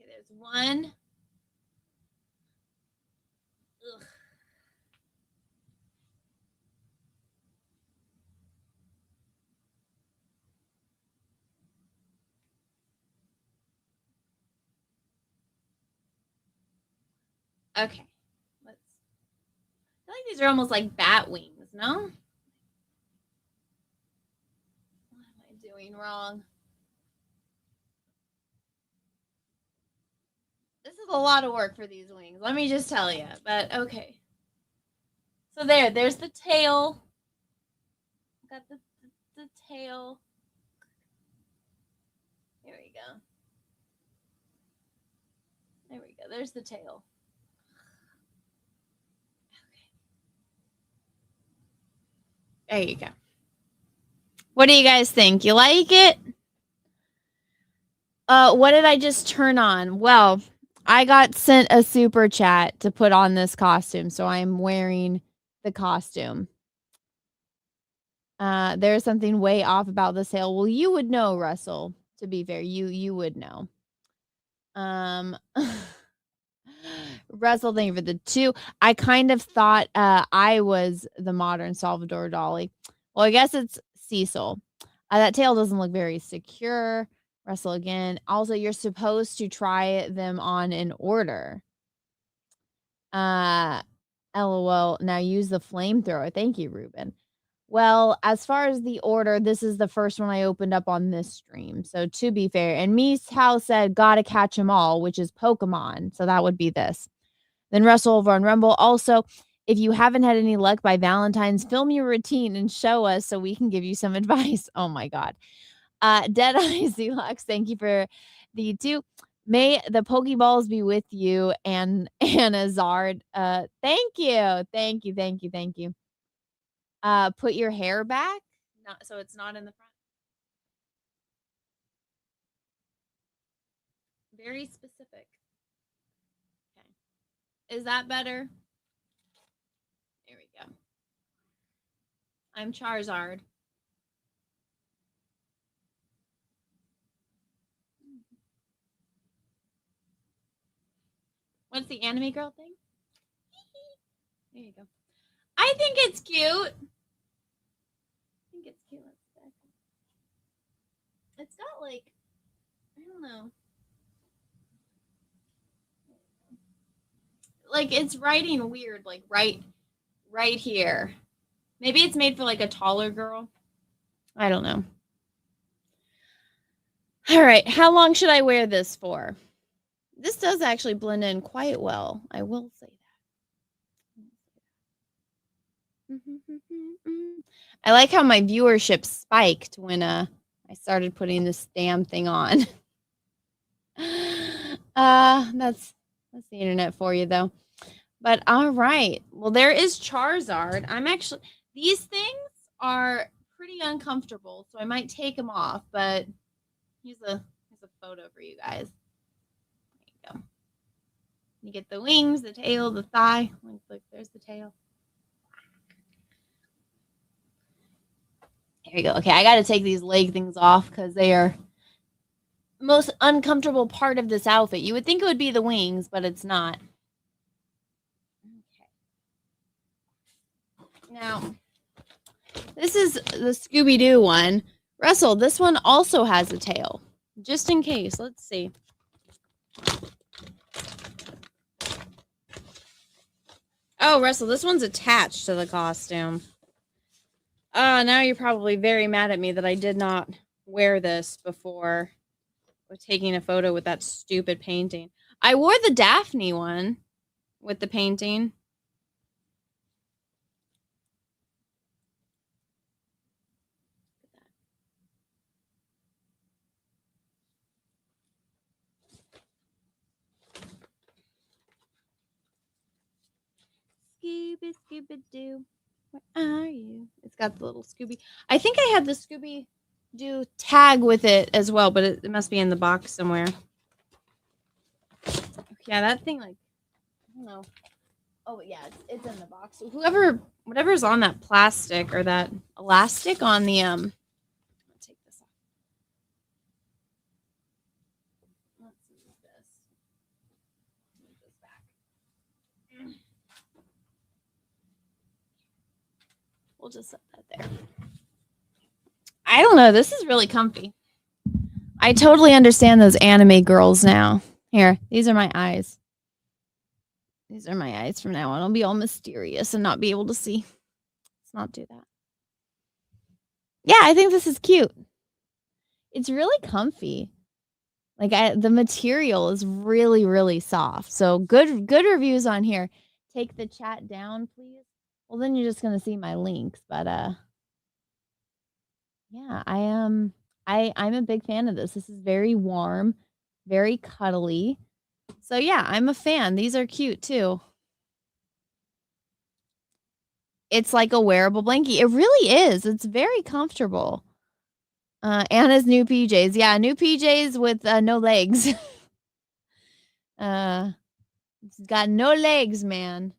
Okay, there's one. Ugh. Okay. I feel like these are almost like bat wings, no? What am I doing wrong? This is a lot of work for these wings. Let me just tell you. But okay. So there's the tail. Got the tail. There we go. There we go. There's the tail. Okay. There you go. What do you guys think? You like it? What did I just turn on? Well, I got sent a super chat to put on this costume, so I'm wearing the costume. There's something way off about this tail. Well, you would know, Russell. To be fair, you would know. Russell, thank you for the 2. I kind of thought I was the modern Salvador Dali. Well, I guess it's Cecil. That tail doesn't look very secure. Russell again. Also, you're supposed to try them on in order. LOL. Now use the flamethrower. Thank you, Ruben. Well, as far as the order, this is the first one I opened up on this stream. So to be fair, and Mies Howe said, gotta catch 'em all, which is Pokemon. So that would be this. Then Russell over on Rumble. Also, if you haven't had any luck by Valentine's, film your routine and show us so we can give you some advice. Oh my God. Dead Eyes Deluxe, thank you for the 2. May the Pokeballs be with you and Zard. Thank you. Put your hair back, not so it's not in the front. Very specific. Okay. Is that better? There we go. I'm Charizard. What's the anime girl thing? There you go. I think it's cute. It's got like, I don't know. Like it's writing weird, like right here. Maybe it's made for like a taller girl. I don't know. All right, how long should I wear this for? This does actually blend in quite well. I will say that. I like how my viewership spiked when I started putting this damn thing on. That's the internet for you though. But all right. Well, there is Charizard. These things are pretty uncomfortable, so I might take them off, but here's a photo for you guys. There you go. You get the wings, the tail, the thigh. Look, there's the tail. There you go. Okay, I got to take these leg things off because they are the most uncomfortable part of this outfit. You would think it would be the wings, but it's not. Okay. Now, this is the Scooby-Doo one. Russell, this one also has a tail. Just in case. Let's see. Oh, Russell, this one's attached to the costume. Now you're probably very mad at me that I did not wear this before taking a photo with that stupid painting. I wore the Daphne one with the painting. Scooby-Doo, where are you? It's got the little Scooby. I think I had the Scooby-Doo tag with it as well, but it must be in the box somewhere. Yeah, that thing, like, I don't know. Oh, yeah, it's in the box. So whatever's on that plastic or that elastic on the, I'll take this off. Let's move this. Move this back. We'll just set that there. I don't know. This is really comfy. I totally understand those anime girls now. Here, these are my eyes. These are my eyes from now on. I'll be all mysterious and not be able to see. Let's not do that. Yeah, I think this is cute. It's really comfy. Like the material is really, really soft. So good reviews on here. Take the chat down, please. Well, then you're just gonna see my links. But yeah, I'm a big fan of this. This is very warm, very cuddly. So yeah, I'm a fan. These are cute too. It's like a wearable blankie. It really is. It's very comfortable. Anna's new PJs. Yeah, new PJs with no legs. It's got no legs, man.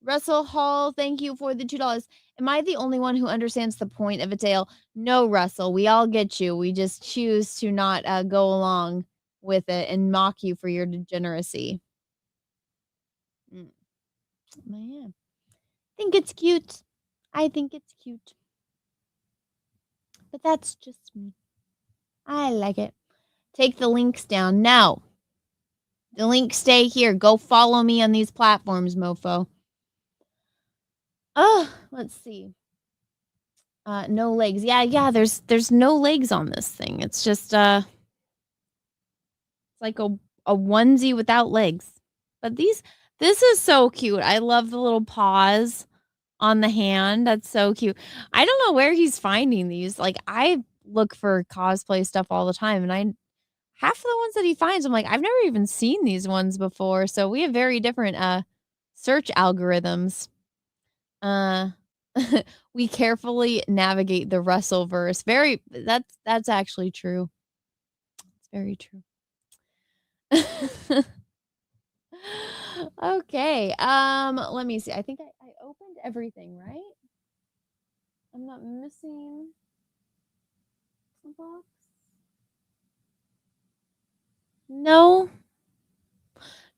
Russell Hall, thank you for the $2. Am I the only one who understands the point of a tale? No, Russell, we all get you. We just choose to not go along with it and mock you for your degeneracy. Man, I think it's cute. I think it's cute. But that's just me. I like it. Take the links down. No. The links stay here. Go follow me on these platforms, mofo. Oh, let's see. No legs. Yeah, there's no legs on this thing. It's just it's like a onesie without legs. But this is so cute. I love the little paws on the hand. That's so cute. I don't know where he's finding these. Like I look for cosplay stuff all the time, and half of the ones that he finds, I'm like, I've never even seen these ones before. So we have very different search algorithms. We carefully navigate the Russellverse. That's actually true. It's very true. Okay. Let me see. I think I opened everything, right? I'm not missing a box. No,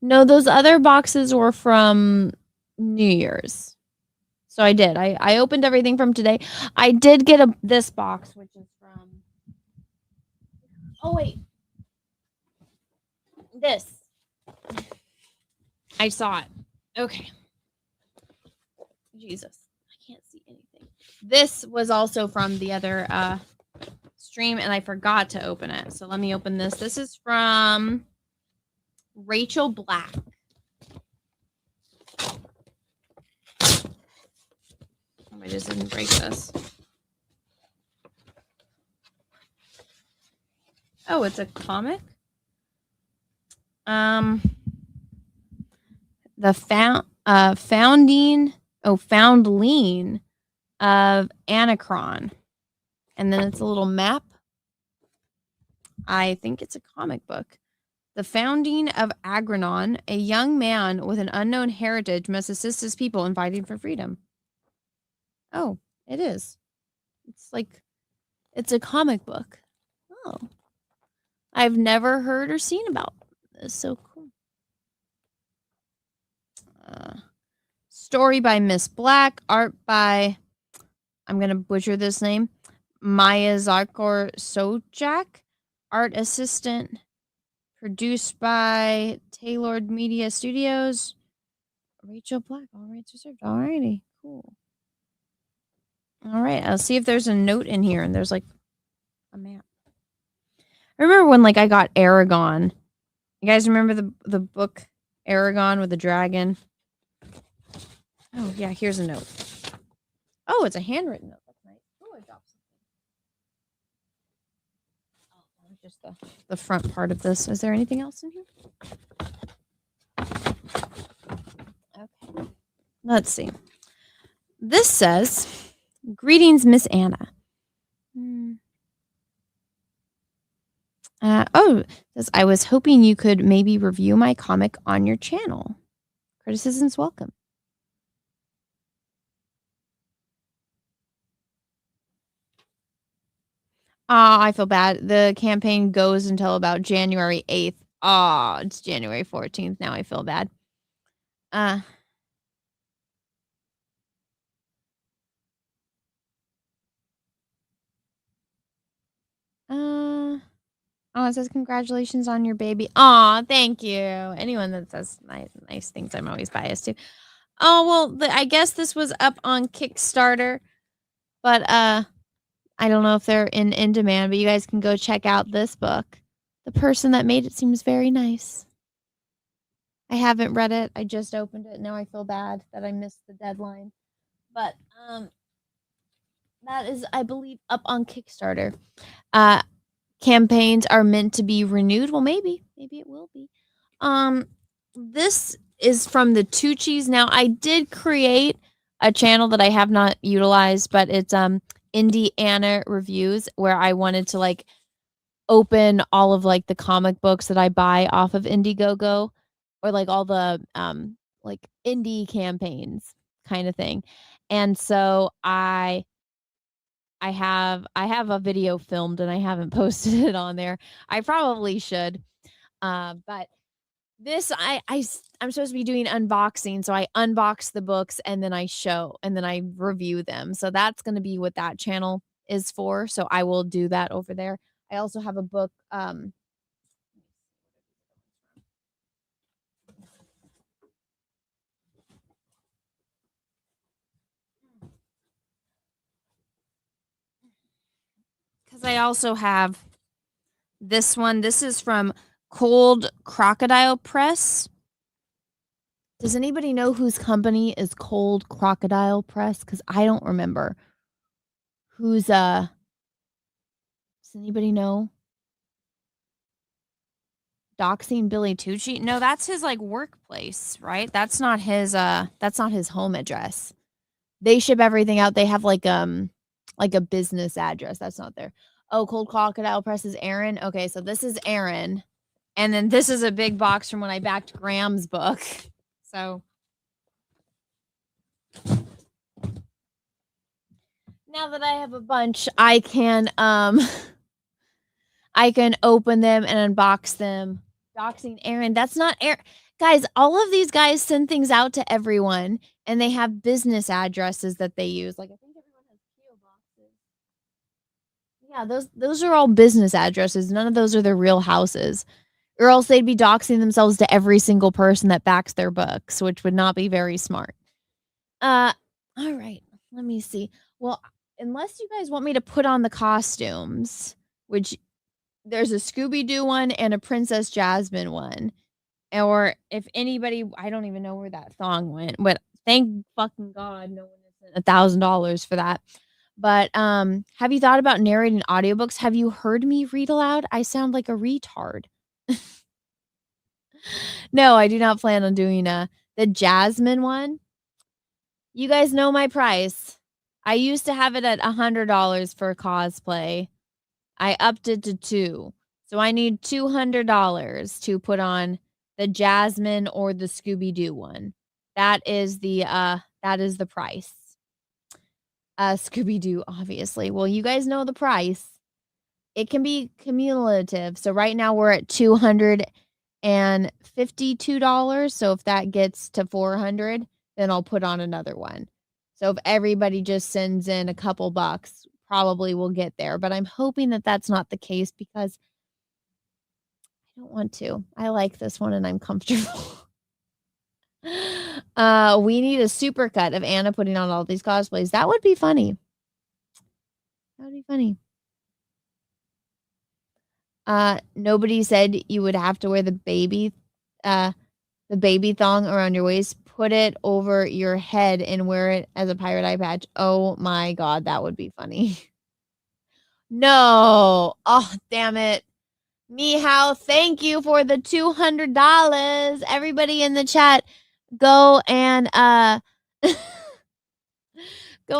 those other boxes were from New Year's. So I did. I opened everything from today. I did get this box, which is from. Oh wait, this. I saw it. Okay. Jesus, I can't see anything. This was also from the other stream, and I forgot to open it. So let me open this. This is from Rachel Black. I just didn't break this. Oh, it's a comic. The foundling of Anachron. And then it's a little map. I think it's a comic book. The founding of Agranon, a young man with an unknown heritage must assist his people in fighting for freedom. Oh, it is. It's a comic book. Oh. I've never heard or seen about this. So cool. Story by Miss Black. Art by, I'm going to butcher this name, Maya Zarkor Sojak. Art assistant. Produced by Tailored Media Studios. Rachel Black. All rights reserved. Alrighty. Cool. All right. I'll see if there's a note in here, and there's like a map. I remember when I got Aragon. You guys remember the book Aragon with the dragon? Oh yeah, here's a note. Oh, it's a handwritten note. That's nice. Oh, I dropped something. Oh, just the front part of this. Is there anything else in here? Okay. Let's see. This says, "Greetings, Miss Anna." Says, I was hoping you could maybe review my comic on your channel. Criticisms welcome. I feel bad. The campaign goes until about January 8th. It's January 14th. Now I feel bad. Oh, it says congratulations on your baby. Aw, thank you. Anyone that says nice things, I'm always biased to. Oh, well, I guess this was up on Kickstarter, but I don't know if they're in demand, but you guys can go check out this book. The person that made it seems very nice. I haven't read it. I just opened it. Now I feel bad that I missed the deadline. But that is, I believe, up on Kickstarter. Campaigns are meant to be renewed. Well, maybe it will be. This is from the Tucci's. Now, I did create a channel that I have not utilized, but it's Indiana Reviews, where I wanted to like open all of like the comic books that I buy off of Indiegogo, or like all the like indie campaigns kind of thing. And so I have a video filmed and I haven't posted it on there. I probably should. But this I'm supposed to be doing unboxing, so I unbox the books and then I review them. So that's going to be what that channel is for. So I will do that over there. I also have a book because I also have this one. This is from Cold Crocodile Press. Does anybody know whose company is Cold Crocodile Press? Because I don't remember. Does anybody know? Doxing Billy Tucci? No, that's his like workplace, right? That's not his home address. They ship everything out. They have like a business address. That's not there. Oh, Cold Crocodile Press is Aaron. Okay, so this is Aaron. And then this is a big box from when I backed Graham's book. So now that I have a bunch, I can open them and unbox them. Doxing Aaron. That's not Aaron. Guys, all of these guys send things out to everyone and they have business addresses that they use. Like I think everyone has PO boxes. Yeah, those are all business addresses. None of those are their real houses. Or else they'd be doxing themselves to every single person that backs their books, which would not be very smart. All right. Let me see. Well, unless you guys want me to put on the costumes, which there's a Scooby-Doo one and a Princess Jasmine one. Or if anybody, I don't even know where that thong went, but thank fucking God no one has sent $1,000 for that. But have you thought about narrating audiobooks? Have you heard me read aloud? I sound like a retard. No, I do not plan on doing the Jasmine one. You guys know my price. I used to have it at $100 for cosplay. I upped it to $200. So I need $200 to put on the Jasmine or the Scooby-Doo one. That is the price. Scooby-Doo, obviously. Well, you guys know the price. It can be cumulative. So right now we're at $252. So if that gets to $400, then I'll put on another one. So if everybody just sends in a couple bucks, probably we'll get there. But I'm hoping that that's not the case because I don't want to. I like this one and I'm comfortable. We need a supercut of Anna putting on all these cosplays. That would be funny. That would be funny. Nobody said you would have to wear the baby thong around your waist. Put it over your head and wear it as a pirate eye patch. Oh my God, that would be funny. No. Oh, damn it. Mihao, thank you for the $200. Everybody in the chat, go and go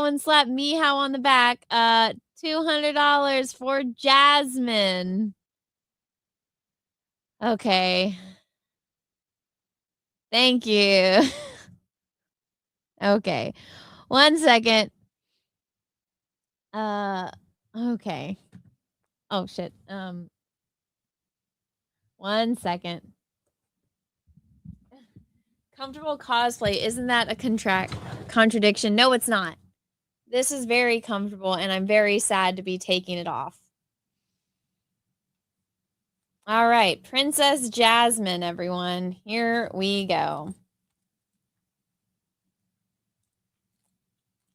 and slap Mihao on the back. $200 for Jasmine. Okay. Thank you. Okay. 1 second. Okay. Oh shit. 1 second. Comfortable cosplay. Isn't that a contradiction? No, it's not. This is very comfortable and I'm very sad to be taking it off. All right, Princess Jasmine, everyone. Here we go.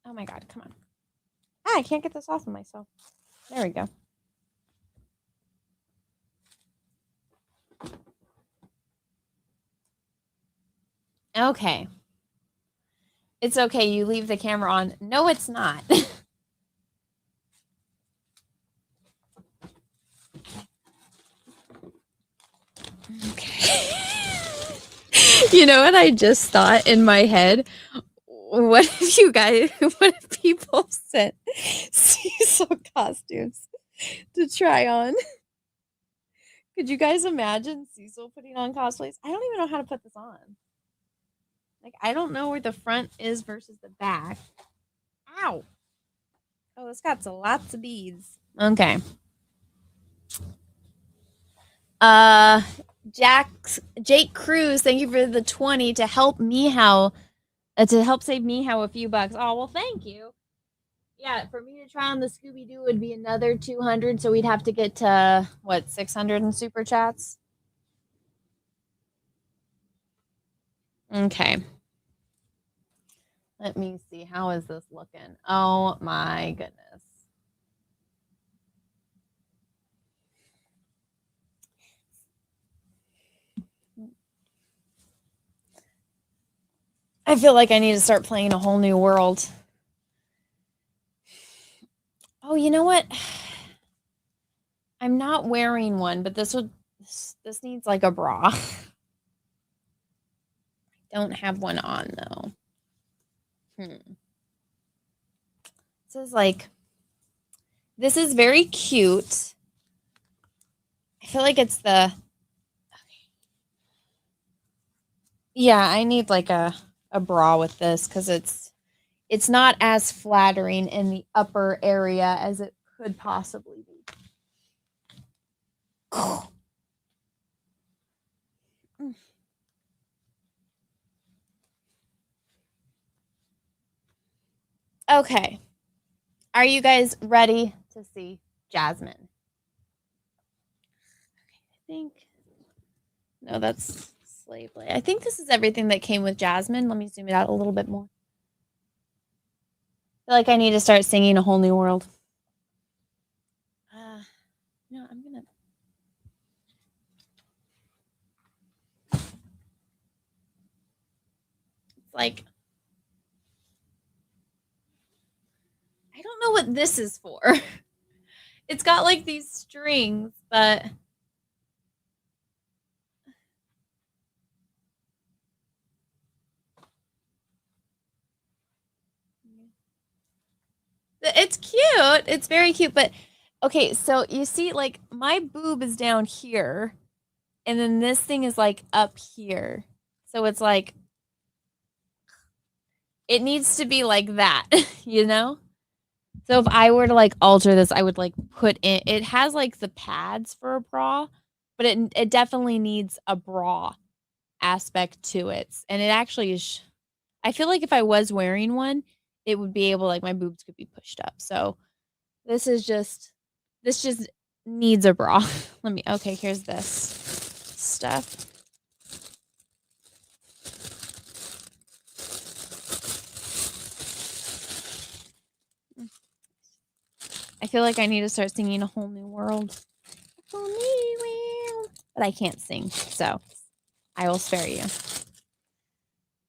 Oh my God, come on. I can't get this off of myself. There we go. Okay. It's okay, you leave the camera on. No, it's not. Okay. You know what I just thought in my head? What if people sent Cecil costumes to try on? Could you guys imagine Cecil putting on cosplays? I don't even know how to put this on. Like, I don't know where the front is versus the back. Ow. Oh, it's got lots of beads. Okay. Jake Cruz, thank you for the 20 to help Meow, to help save Meow a few bucks. Oh, well, thank you. Yeah, for me to try on the Scooby-Doo would be another 200, so we'd have to get to, what, 600 in super chats? Okay. Let me see. How is this looking? Oh, my goodness. I feel like I need to start playing a whole new world. Oh, you know what? I'm not wearing one, but this needs like a bra. Don't have one on though. This is very cute. I feel like it's the, yeah, I need like a bra with this because it's not as flattering in the upper area as it could possibly be. Okay. Are you guys ready to see Jasmine? Okay, I think. No, that's Slave Lay. I think this is everything that came with Jasmine. Let me zoom it out a little bit more. I feel like I need to start singing A Whole New World. No, I'm gonna. It's like, I don't know what this is for. It's got like these strings, but it's cute. It's very cute, but okay, so you see like my boob is down here and then this thing is like up here. So it's like it needs to be like that, you know? So if I were to like alter this, I would like put in, it has like the pads for a bra, but it definitely needs a bra aspect to it. And it actually is, I feel like if I was wearing one, it would be able, like my boobs could be pushed up. So this just needs a bra. Okay, here's this stuff. I feel like I need to start singing A Whole New World. A whole new world. But I can't sing, so I will spare you.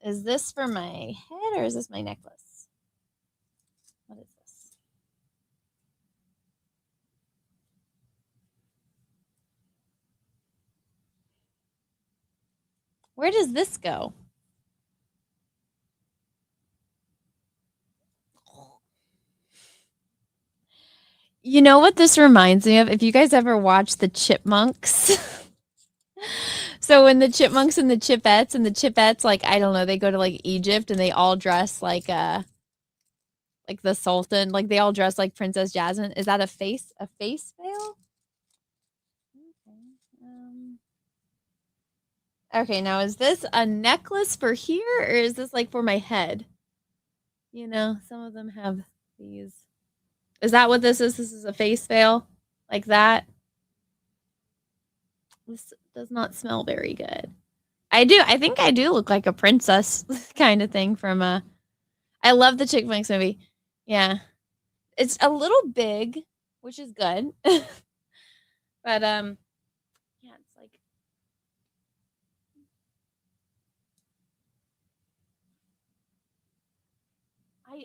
Is this for my head or is this my necklace? What is this? Where does this go? You know what this reminds me of? If you guys ever watched the Chipmunks. So when the Chipmunks and the Chipettes, like, I don't know, they go to like Egypt and they all dress like the Sultan, like they all dress like Princess Jasmine. Is that a face veil? Okay, now is this a necklace for here or is this like for my head? You know, some of them have these. Is that what this is? This is a face veil like that. This does not smell very good. I think I do look like a princess kind of thing from I love the Chick Flicks movie. Yeah. It's a little big, which is good. But yeah, it's like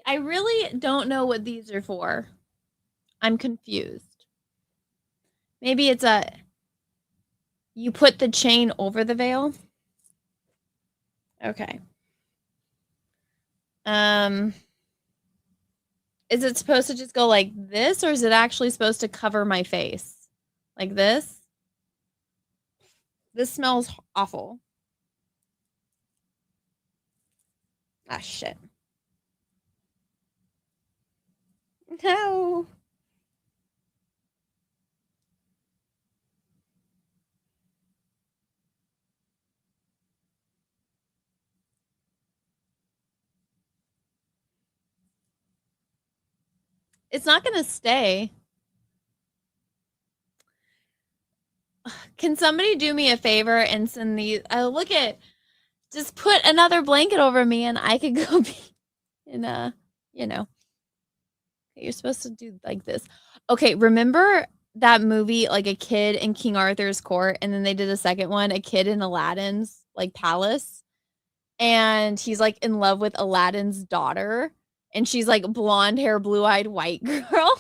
I really don't know what these are for. I'm confused. Maybe it's you put the chain over the veil. Okay. Is it supposed to just go like this, or is it actually supposed to cover my face? Like this? This smells awful. Ah, shit. No. It's not going to stay. Can somebody do me a favor and send these? Look at, just put another blanket over me and I could go be in you know. You're supposed to do like this. Okay, remember that movie, like a kid in King Arthur's court, and then they did a second one, a kid in Aladdin's like palace, and he's like in love with Aladdin's daughter, and she's like blonde hair, blue-eyed white girl.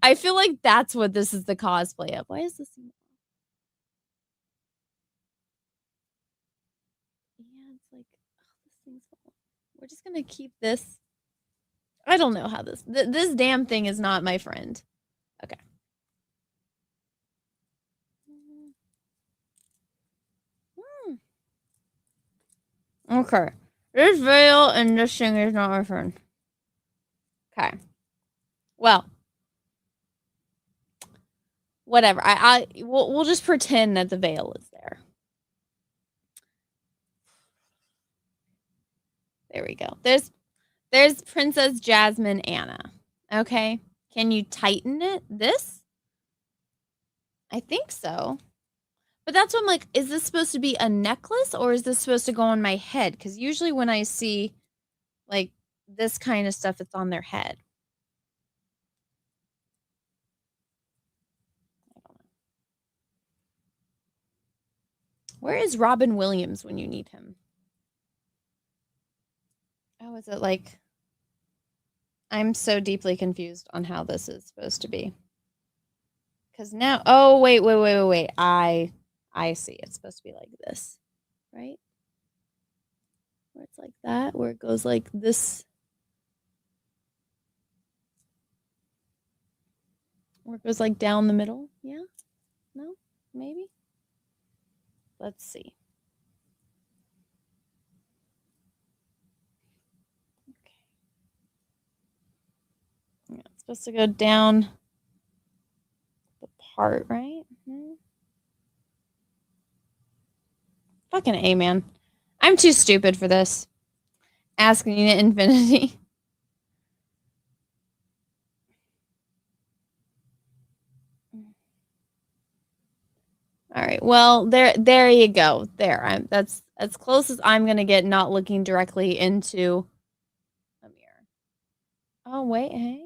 I feel like that's what this is the cosplay of. Why is this? Yeah, it's like, oh, this thing's. We're just gonna keep this. I don't know how this damn thing is not my friend. Okay. Okay. This veil and this thing is not my friend. Okay. Well. Whatever. We'll just pretend that the veil is there. There we go. There's Princess Jasmine Anna. Okay. Can you tighten it? This? I think so. But that's what I'm like, is this supposed to be a necklace or is this supposed to go on my head? Because usually when I see like this kind of stuff, it's on their head. I don't know. Where is Robin Williams when you need him? Oh, is it like... I'm so deeply confused on how this is supposed to be. Because now... Oh, wait. I see. It's supposed to be like this, right? Where it's like that, where it goes like this. Where it goes like down the middle. Yeah? No? Maybe? Let's see. Okay. Yeah, it's supposed to go down the part, right? Mm-hmm. Fucking A, man. I'm too stupid for this. Asking to infinity. All right. Well, there you go. There. That's as close as I'm gonna get not looking directly into a mirror. Oh, wait, hey.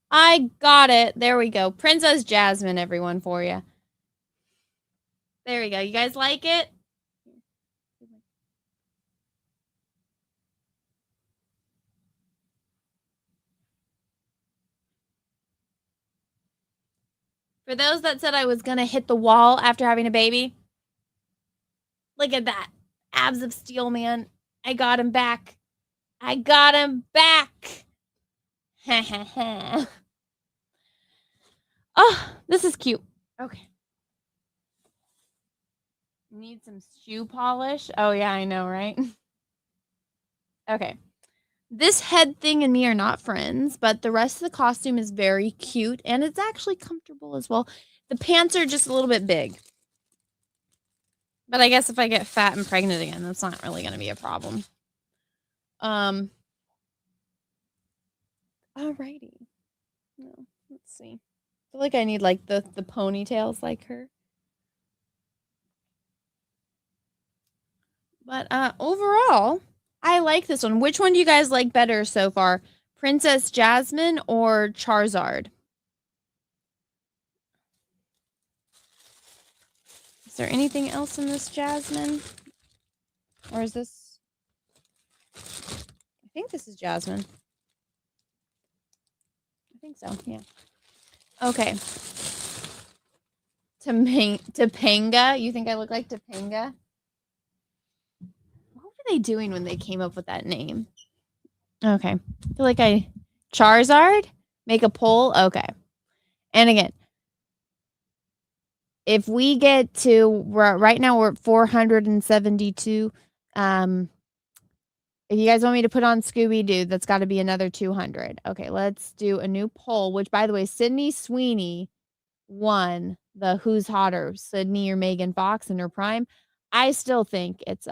I got it. There we go. Princess Jasmine, everyone, for you. There we go. You guys like it? For those that said I was going to hit the wall after having a baby, look at that. Abs of steel, man. I got him back. I got him back. Ha ha ha. Oh, this is cute. Okay. Need some shoe polish. Oh, yeah, I know, right? Okay. This head thing and me are not friends, but the rest of the costume is very cute, and it's actually comfortable as well. The pants are just a little bit big. But I guess if I get fat and pregnant again, that's not really going to be a problem. Alrighty. No, let's see. feel like I need like the ponytails like her. But overall, I like this one. Which one do you guys like better so far? Princess Jasmine or Charizard? Is there anything else in this Jasmine? Or is this... I think this is Jasmine. I think so, yeah. Okay. Topanga? You think I look like Topanga? What were they doing when they came up with that name? Okay. I feel like Charizard? Make a poll? Okay. And again, if we get to... Right now, we're at 472. If you guys want me to put on Scooby-Doo, that's got to be another 200. Okay, let's do a new poll, which, by the way, Sydney Sweeney won the Who's Hotter, Sydney or Megan Fox in her prime. I still think it's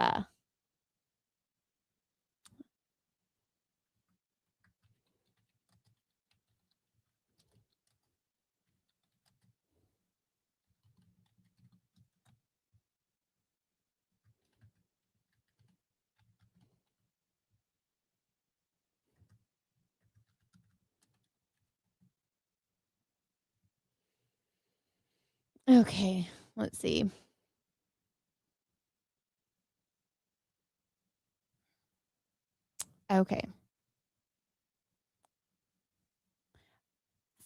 okay, let's see. Okay.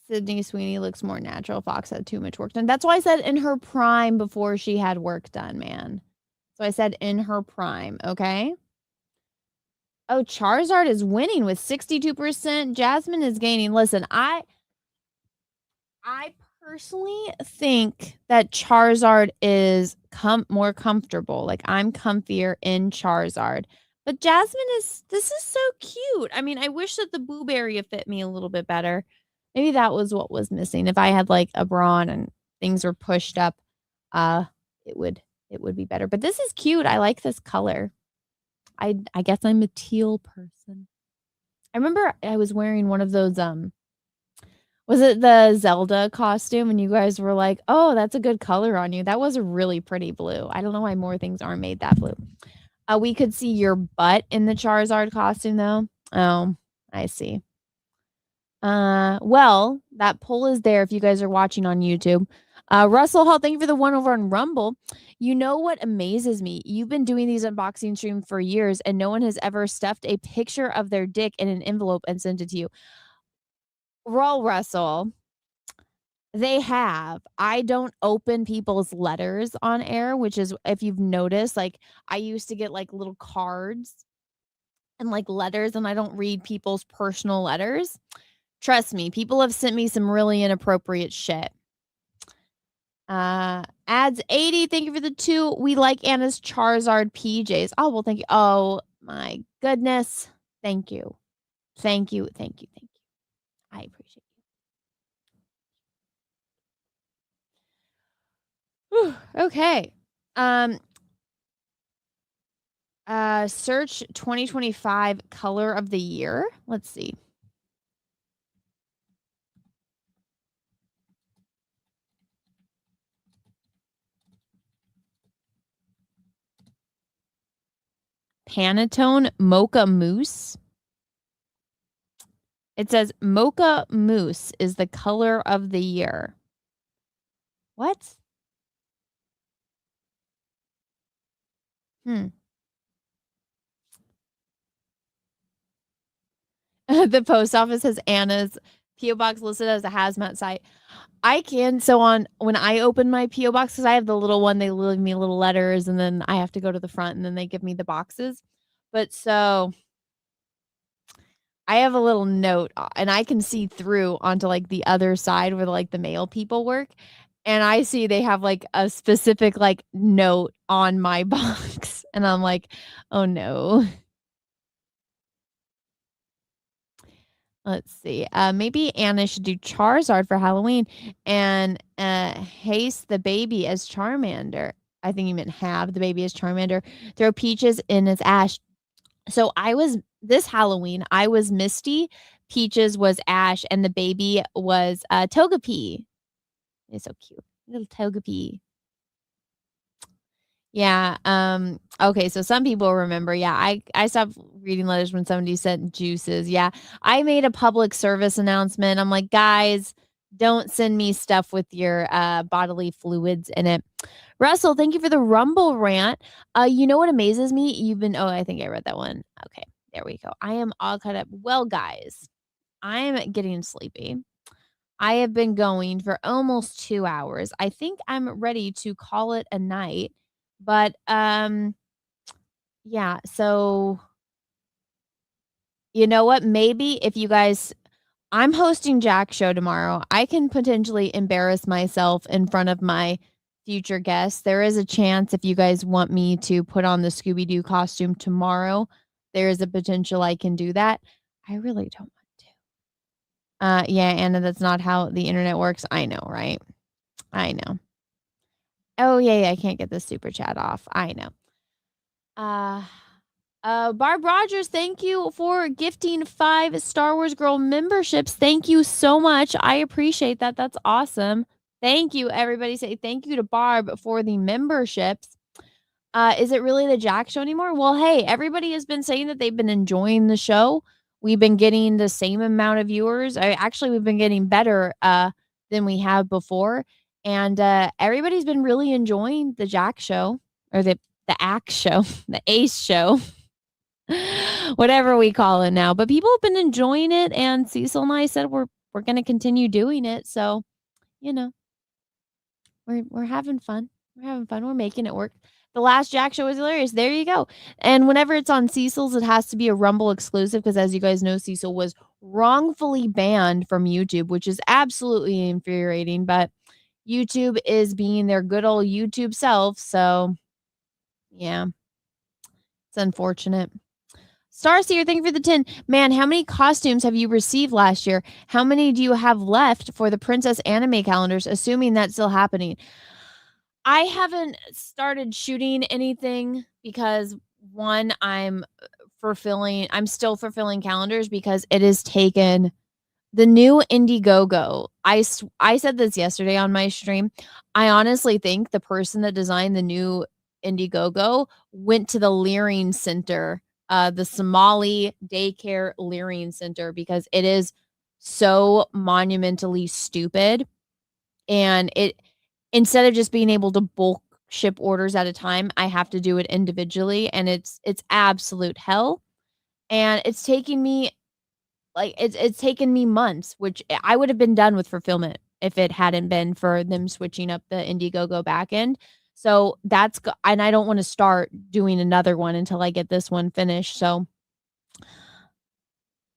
Sydney Sweeney looks more natural. Fox had too much work done. That's why I said in her prime before she had work done, man. So I said in her prime, okay? Oh, Charizard is winning with 62%. Jasmine is gaining. Listen, I personally think that Charizard is more comfortable. Like, I'm comfier in Charizard. But Jasmine this is so cute. I mean, I wish that the Boo Berry fit me a little bit better. Maybe that was what was missing. If I had like a brawn and things were pushed up, it would be better. But this is cute. I like this color. I guess I'm a teal person. I remember I was wearing one of those was it the Zelda costume? And you guys were like, oh, that's a good color on you. That was a really pretty blue. I don't know why more things aren't made that blue. We could see your butt in the Charizard costume, though. Oh, I see. Well, that poll is there if you guys are watching on YouTube. Russell Hall, thank you for the one over on Rumble. You know what amazes me? You've been doing these unboxing streams for years, and no one has ever stuffed a picture of their dick in an envelope and sent it to you. Russell, they have. I don't open people's letters on air, which is, if you've noticed, like I used to get like little cards and like letters, and I don't read people's personal letters. Trust me, people have sent me some really inappropriate shit. Ads 80, thank you for the 2. We like Anna's Charizard PJs. Oh, well, thank you. Oh, my goodness. Thank you. Thank you. Thank you. Thank you. I appreciate you. Whew, okay. Search 2025 color of the year. Let's see. Pantone Mocha Mousse. It says Mocha Mousse is the color of the year. What? The post office has Anna's P.O. box listed as a hazmat site. When I open my P.O. box, because I have the little one, they leave me little letters, and then I have to go to the front, and then they give me the boxes. But so I have a little note, and I can see through onto like the other side where like the mail people work, and I see they have like a specific like note on my box, and I'm like, oh no. Let's see. Maybe Anna should do Charizard for Halloween and haste the baby as Charmander. I think you meant have the baby as Charmander. Throw Peaches in as Ash. So this Halloween, I was Misty, Peaches was Ash, and the baby was Togepi. It's so cute. Little Togepi. Yeah. Okay. So some people remember. Yeah. I stopped reading letters when somebody sent juices. Yeah. I made a public service announcement. I'm like, guys, don't send me stuff with your bodily fluids in it. Russell, thank you for the Rumble rant. You know what amazes me? I think I read that one. Okay. There we go. I am all caught up. Well, guys, I am getting sleepy. I have been going for almost 2 hours. I think I'm ready to call it a night. But yeah, so you know what? Maybe if you guys I'm hosting Jack's show tomorrow. I can potentially embarrass myself in front of my future guests. There is a chance if you guys want me to put on the Scooby-Doo costume tomorrow, there is a potential I can do that. I really don't want to. Yeah, Anna, that's not how the internet works. I know, right? I know. Oh, yeah, I can't get the super chat off. I know. Barb Rogers, thank you for gifting 5 Star Wars Girl memberships. Thank you so much. I appreciate that. That's awesome. Thank you, everybody. Say thank you to Barb for the memberships. Is it really the Jack show anymore? Well, hey, everybody has been saying that they've been enjoying the show. We've been getting the same amount of viewers. We've been getting better than we have before. And everybody's been really enjoying the Jack show or the Axe show, the Ace show, whatever we call it now. But people have been enjoying it, and Cecil and I said we're going to continue doing it. So, we're having fun. We're having fun. We're making it work. The last Jack show was hilarious. There you go. And whenever it's on Cecil's, it has to be a Rumble exclusive because, as you guys know, Cecil was wrongfully banned from YouTube, which is absolutely infuriating. But YouTube is being their good old YouTube self. So, yeah, it's unfortunate. Starseer, thank you for the 10. Man, how many costumes have you received last year? How many do you have left for the Princess Anime calendars, assuming that's still happening? I haven't started shooting anything because, one, I'm still fulfilling calendars because it has taken the new Indiegogo. I said this yesterday on my stream. I honestly think the person that designed the new Indiegogo went to the Leering Center, the Somali daycare Leering Center, because it is so monumentally stupid. And instead of just being able to bulk ship orders at a time, I have to do it individually, and it's absolute hell. And it's taking me it's taken me months, which I would have been done with fulfillment if it hadn't been for them switching up the Indiegogo backend. So and I don't want to start doing another one until I get this one finished. So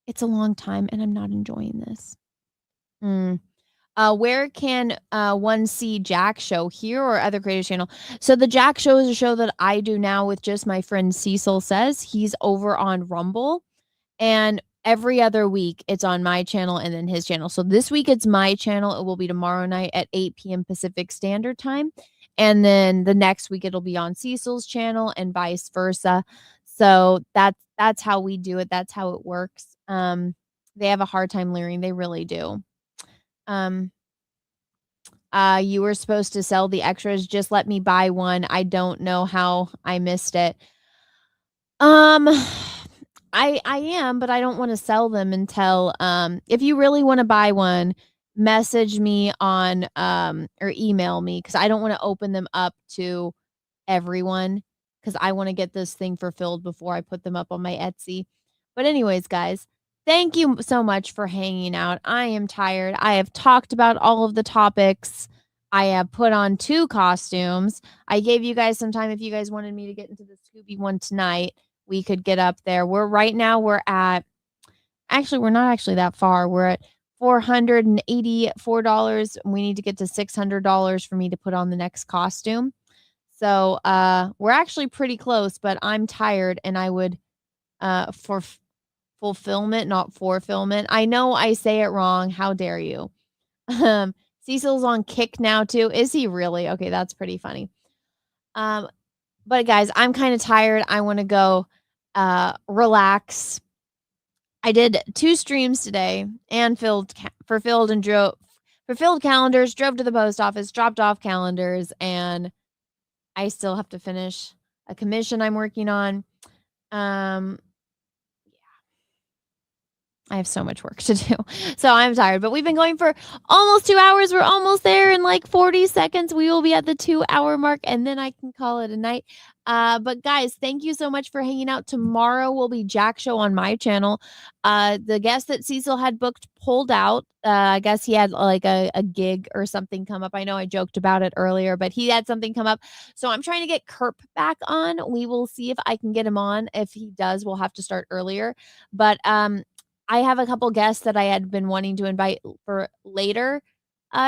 it's a long time, and I'm not enjoying this. Where can one see Jack show, here or other creators channel? So the Jack show is a show that I do now with just my friend Cecil Says. He's over on Rumble, and every other week it's on my channel and then his channel. So this week it's my channel. It will be tomorrow night at 8 p.m. Pacific Standard Time. And then the next week it'll be on Cecil's channel and vice versa. So that's how we do it. That's how it works. They have a hard time leering. They really do. You were supposed to sell the extras. Just let me buy one. I don't know how I missed it. I am, but I don't want to sell them until if you really want to buy one, message me on or email me, because I don't want to open them up to everyone, because I want to get this thing fulfilled before I put them up on my Etsy. But anyways, guys, thank you so much for hanging out. I am tired. I have talked about all of the topics. I have put on 2 costumes. I gave you guys some time if you guys wanted me to get into the Scooby one tonight. We could get up there. We're not actually that far. We're at $484. We need to get to $600 for me to put on the next costume. So we're actually pretty close, but I'm tired, and I would for fulfillment, not fulfillment. I know I say it wrong. How dare you? Cecil's on Kick now too. Is he really? Okay, that's pretty funny. But guys, I'm kind of tired. I want to go relax. I did 2 streams today and fulfilled and fulfilled calendars, drove to the post office, dropped off calendars, and I still have to finish a commission I'm working on. I have so much work to do. So I'm tired, but we've been going for almost 2 hours. We're almost there in like 40 seconds. We will be at the 2-hour mark and then I can call it a night. But guys, thank you so much for hanging out. Tomorrow will be Jack Show on my channel. The guest that Cecil had booked pulled out. I guess he had like a gig or something come up. I know I joked about it earlier, but he had something come up. So I'm trying to get Kerp back on. We will see if I can get him on. If he does, we'll have to start earlier. But I have a couple guests that I had been wanting to invite for later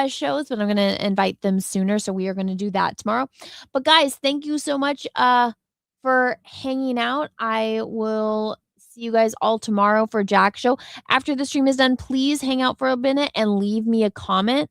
shows, but I'm going to invite them sooner. So we are going to do that tomorrow. But guys, thank you so much for hanging out. I will see you guys all tomorrow for Jack Show. After the stream is done, please hang out for a minute and leave me a comment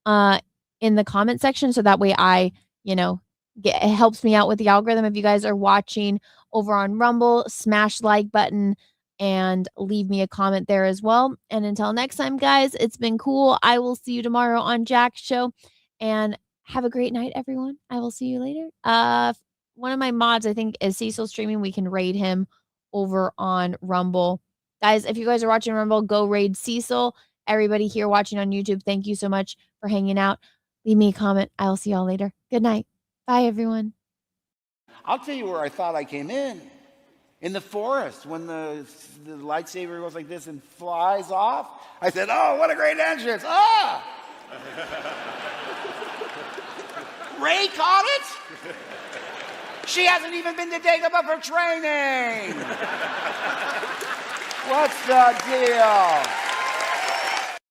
in the comment section. So that way it helps me out with the algorithm. If you guys are watching over on Rumble, smash like button and leave me a comment there as well. And until next time, guys, it's been cool. I will see you tomorrow on Jack's show. And have a great night, everyone. I will see you later. One of my mods, I think, is Cecil streaming. We can raid him over on Rumble. Guys, if you guys are watching Rumble, go raid Cecil. Everybody here watching on YouTube, thank you so much for hanging out. Leave me a comment. I will see y'all later. Good night. Bye, everyone. I'll tell you where I thought I came in the forest, when the lightsaber goes like this and flies off. I said, oh, what a great entrance. Ah! Ray caught it? She hasn't even been to Dagobah for training. What's the deal?